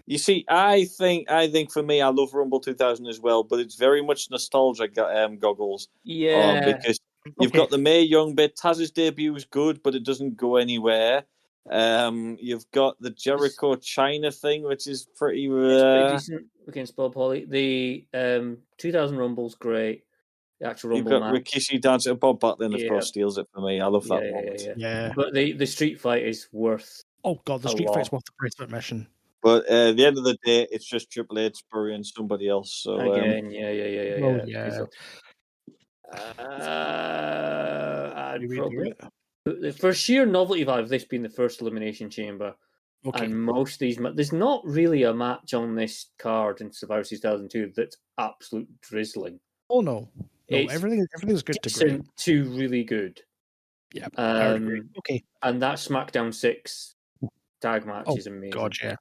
You see, I think for me, I love Rumble 2000 as well, but it's very much nostalgia goggles. Yeah, because you've got the Mae Young bit. Taz's debut is good, but it doesn't go anywhere. You've got the Jericho China thing, which is pretty decent against Bob Holly. The 2000 Rumble's great. The actual Rumble You've got Rikishi dancing. Bob Backlund, of course, steals it for me. I love that moment. Yeah. But the street fight is worth. Oh God, the street fight's worth the price of admission. But at the end of the day, it's just Triple H burying somebody else. So again, for sheer novelty value of this being the first Elimination Chamber, and most of these, there's not really a match on this card in Survivor Series 2002 that's absolute drizzling. Oh no, It's everything's good to great. decent to really good. Yeah, I would agree. Okay. And that SmackDown 6 tag match is amazing. God, yeah.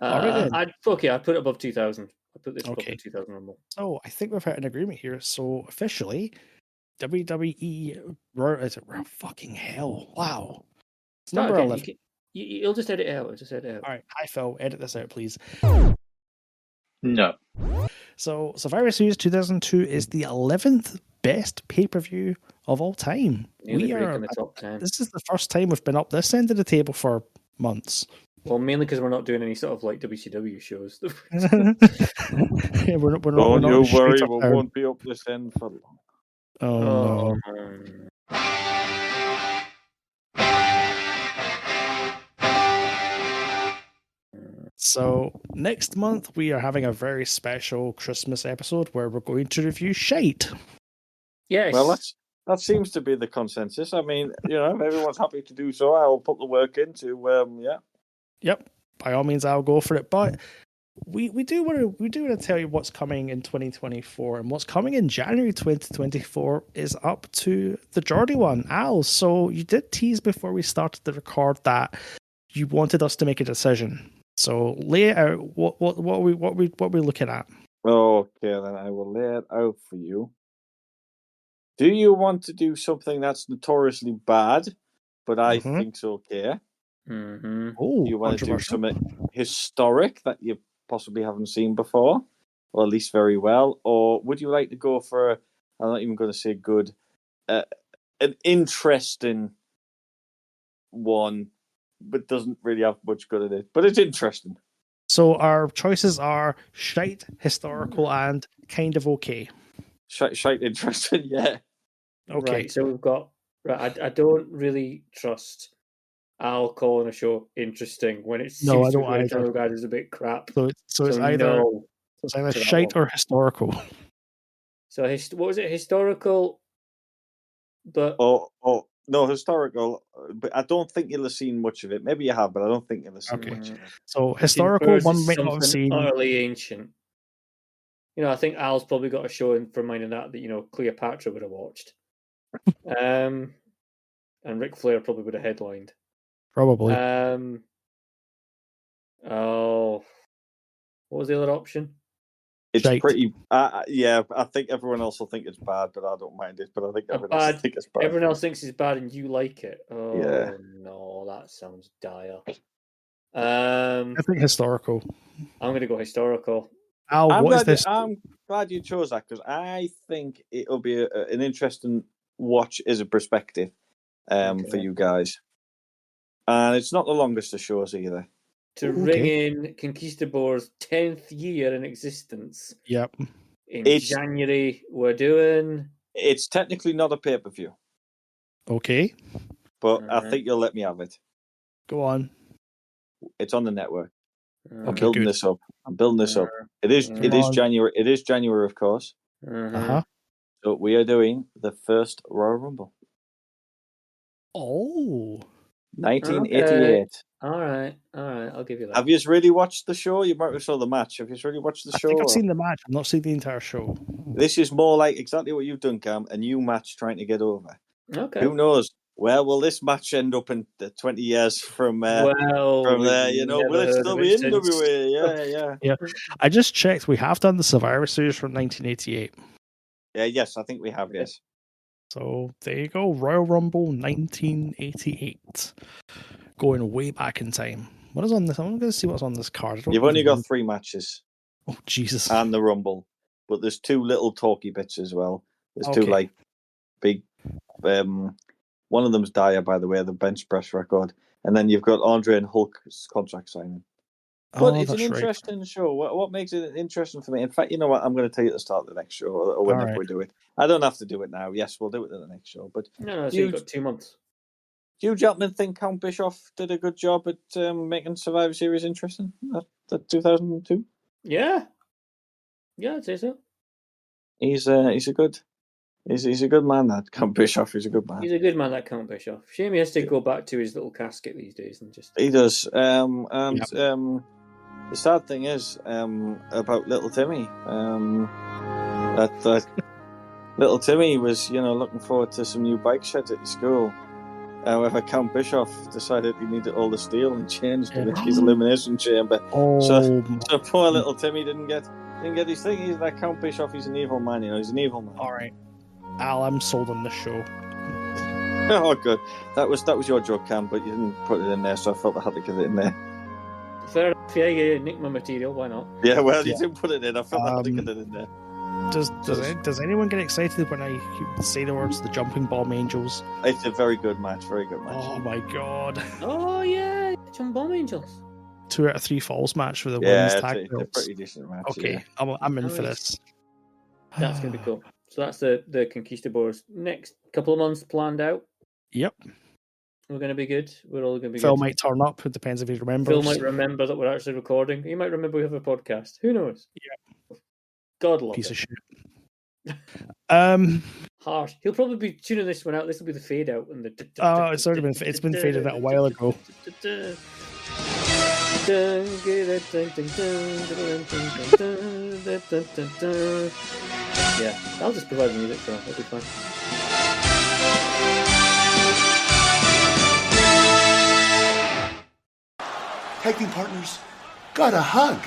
All right, then. I'd put it above 2000. I put this above the 2000 Rumble. So I think we've had an agreement here. So officially, WWE is it fucking hell? Wow. It's number again. 11. You'll just edit it out. All right, hi Phil, edit this out, please. No. So Survivor Series 2002 is the 11th best pay-per-view of all time. We are in the top 10. This is the first time we've been up this end of the table for months. Well, mainly because we're not doing any sort of like WCW shows. Yeah, we're not. Don't you worry, we won't be up this end for long. Oh no. So next month we are having a very special Christmas episode where we're going to review shite. Yes. Well, that seems to be the consensus. I mean, if everyone's happy to do so, I'll put the work into. Yep. By all means, I'll go for it. But we do want to tell you what's coming in 2024, and what's coming in January 2024 is up to the Geordie one, Al. So you did tease before we started the record that you wanted us to make a decision. So lay it out. What we looking at? Okay, then I will lay it out for you. Do you want to do something that's notoriously bad, but I think's okay? Mm-hmm. Oh, do you want to do something historic that you possibly haven't seen before, or at least very well? Or would you like to go for, I'm not even going to say good, an interesting one, but doesn't really have much good in it, but it's interesting. So our choices are shite, historical, and kind of okay. Shite interesting, yeah. Okay. Right, so we've got... Right, I don't really trust Al calling a show interesting when it seems to be the general guide is a bit crap. So it's either shite or historical. So what was it? Historical, but no, historical. But I don't think you'll have seen much of it. Maybe you have, but I don't think you'll have seen much of it. So historical, one might not have seen. Utterly ancient. I think Al's probably got a show in for mine and that Cleopatra would have watched. And Ric Flair probably would have headlined. Probably. What was the other option? It's pretty. Yeah, I think everyone else will think it's bad, but I don't mind it. But I think everyone else will think it's bad. Everyone else thinks it's bad, and you like it. Oh yeah. No, that sounds dire. I think historical. I'm going to go historical. Al, I'm glad you chose that because I think it'll be an interesting watch as a perspective for you guys. And it's not the longest of shows either. To ring in Conquistabores' 10th year in existence. Yep. In January, we're doing... It's technically not a pay-per-view. Okay. But I think you'll let me have it. Go on. It's on the network. Okay, I'm building this up. It is January. It is January, of course. Uh-huh. So we are doing the first Royal Rumble. Oh. 1988. Okay. All right. I'll give you that. Have you really watched the show? You might have saw the match. Have you really watched the show? I think I've seen the match. I've not seen the entire show. This is more like exactly what you've done, Cam. A new match trying to get over. Okay. Who knows? Where will this match end up in 20 years from there? Will it still be in WWE? Yeah. I just checked. We have done the Survivor Series from 1988. Yes, I think we have, yes. So there you go. Royal Rumble 1988. Going way back in time. What is on this? I'm going to see what's on this card. You've only got 3 matches. Oh, Jesus. And the Rumble. But there's 2 little talky bits as well. There's 2 big... one of them's dire, by the way, the bench press record. And then you've got Andre and Hulk's contract signing. But it's an interesting show. What makes it interesting for me? In fact, you know what? I'm going to tell you at the start of the next show, or whenever we do it. I don't have to do it now. Yes, we'll do it in the next show. But no, so you've got 2 months. Do you gentlemen think Count Bischoff did a good job at making Survivor Series interesting? That 2002? Yeah, I'd say so. He's a good man. That Count Bischoff is a good man. He's a good man, that Count Bischoff. Shame he has to go back to his little casket these days and just. He does. The sad thing is about little Timmy. That little Timmy was, looking forward to some new bike sheds at his school. However, Count Bischoff decided he needed all the steel and changed his Elimination Chamber. So poor little Timmy didn't get his thing. He's that Count Bischoff. He's an evil man. He's an evil man. All right, Al, I'm sold on this show. Oh, good. That was your joke, Cam, but you didn't put it in there, so I felt I had to get it in there. Fair enough. Yeah, you nicked my material. Why not? Yeah, well, you didn't put it in. I felt I had to get it in there. Does anyone get excited when I say the words "the Jumping Bomb Angels"? It's a very good match. Very good match. Oh my god! Oh yeah, Jumping Bomb Angels. 2 out of 3 falls match for the women's tag belts. It's a pretty decent match. Okay, yeah. I'm in for this. That's gonna be cool. So that's the Conquistabores. Next couple of months planned out. Yep. We're going to be good. We're all going to be Phil good. might turn up. It depends if he remembers. Phil might remember that we're actually recording. He might remember we have a podcast. Who knows? Yeah. God love Piece it. of shit. Harsh. He'll probably be tuning this one out. This will be the fade out. And it's already been faded out a while ago. Yeah, I'll just provide the music for that. That'll be fine. Tag team partners, got a hug.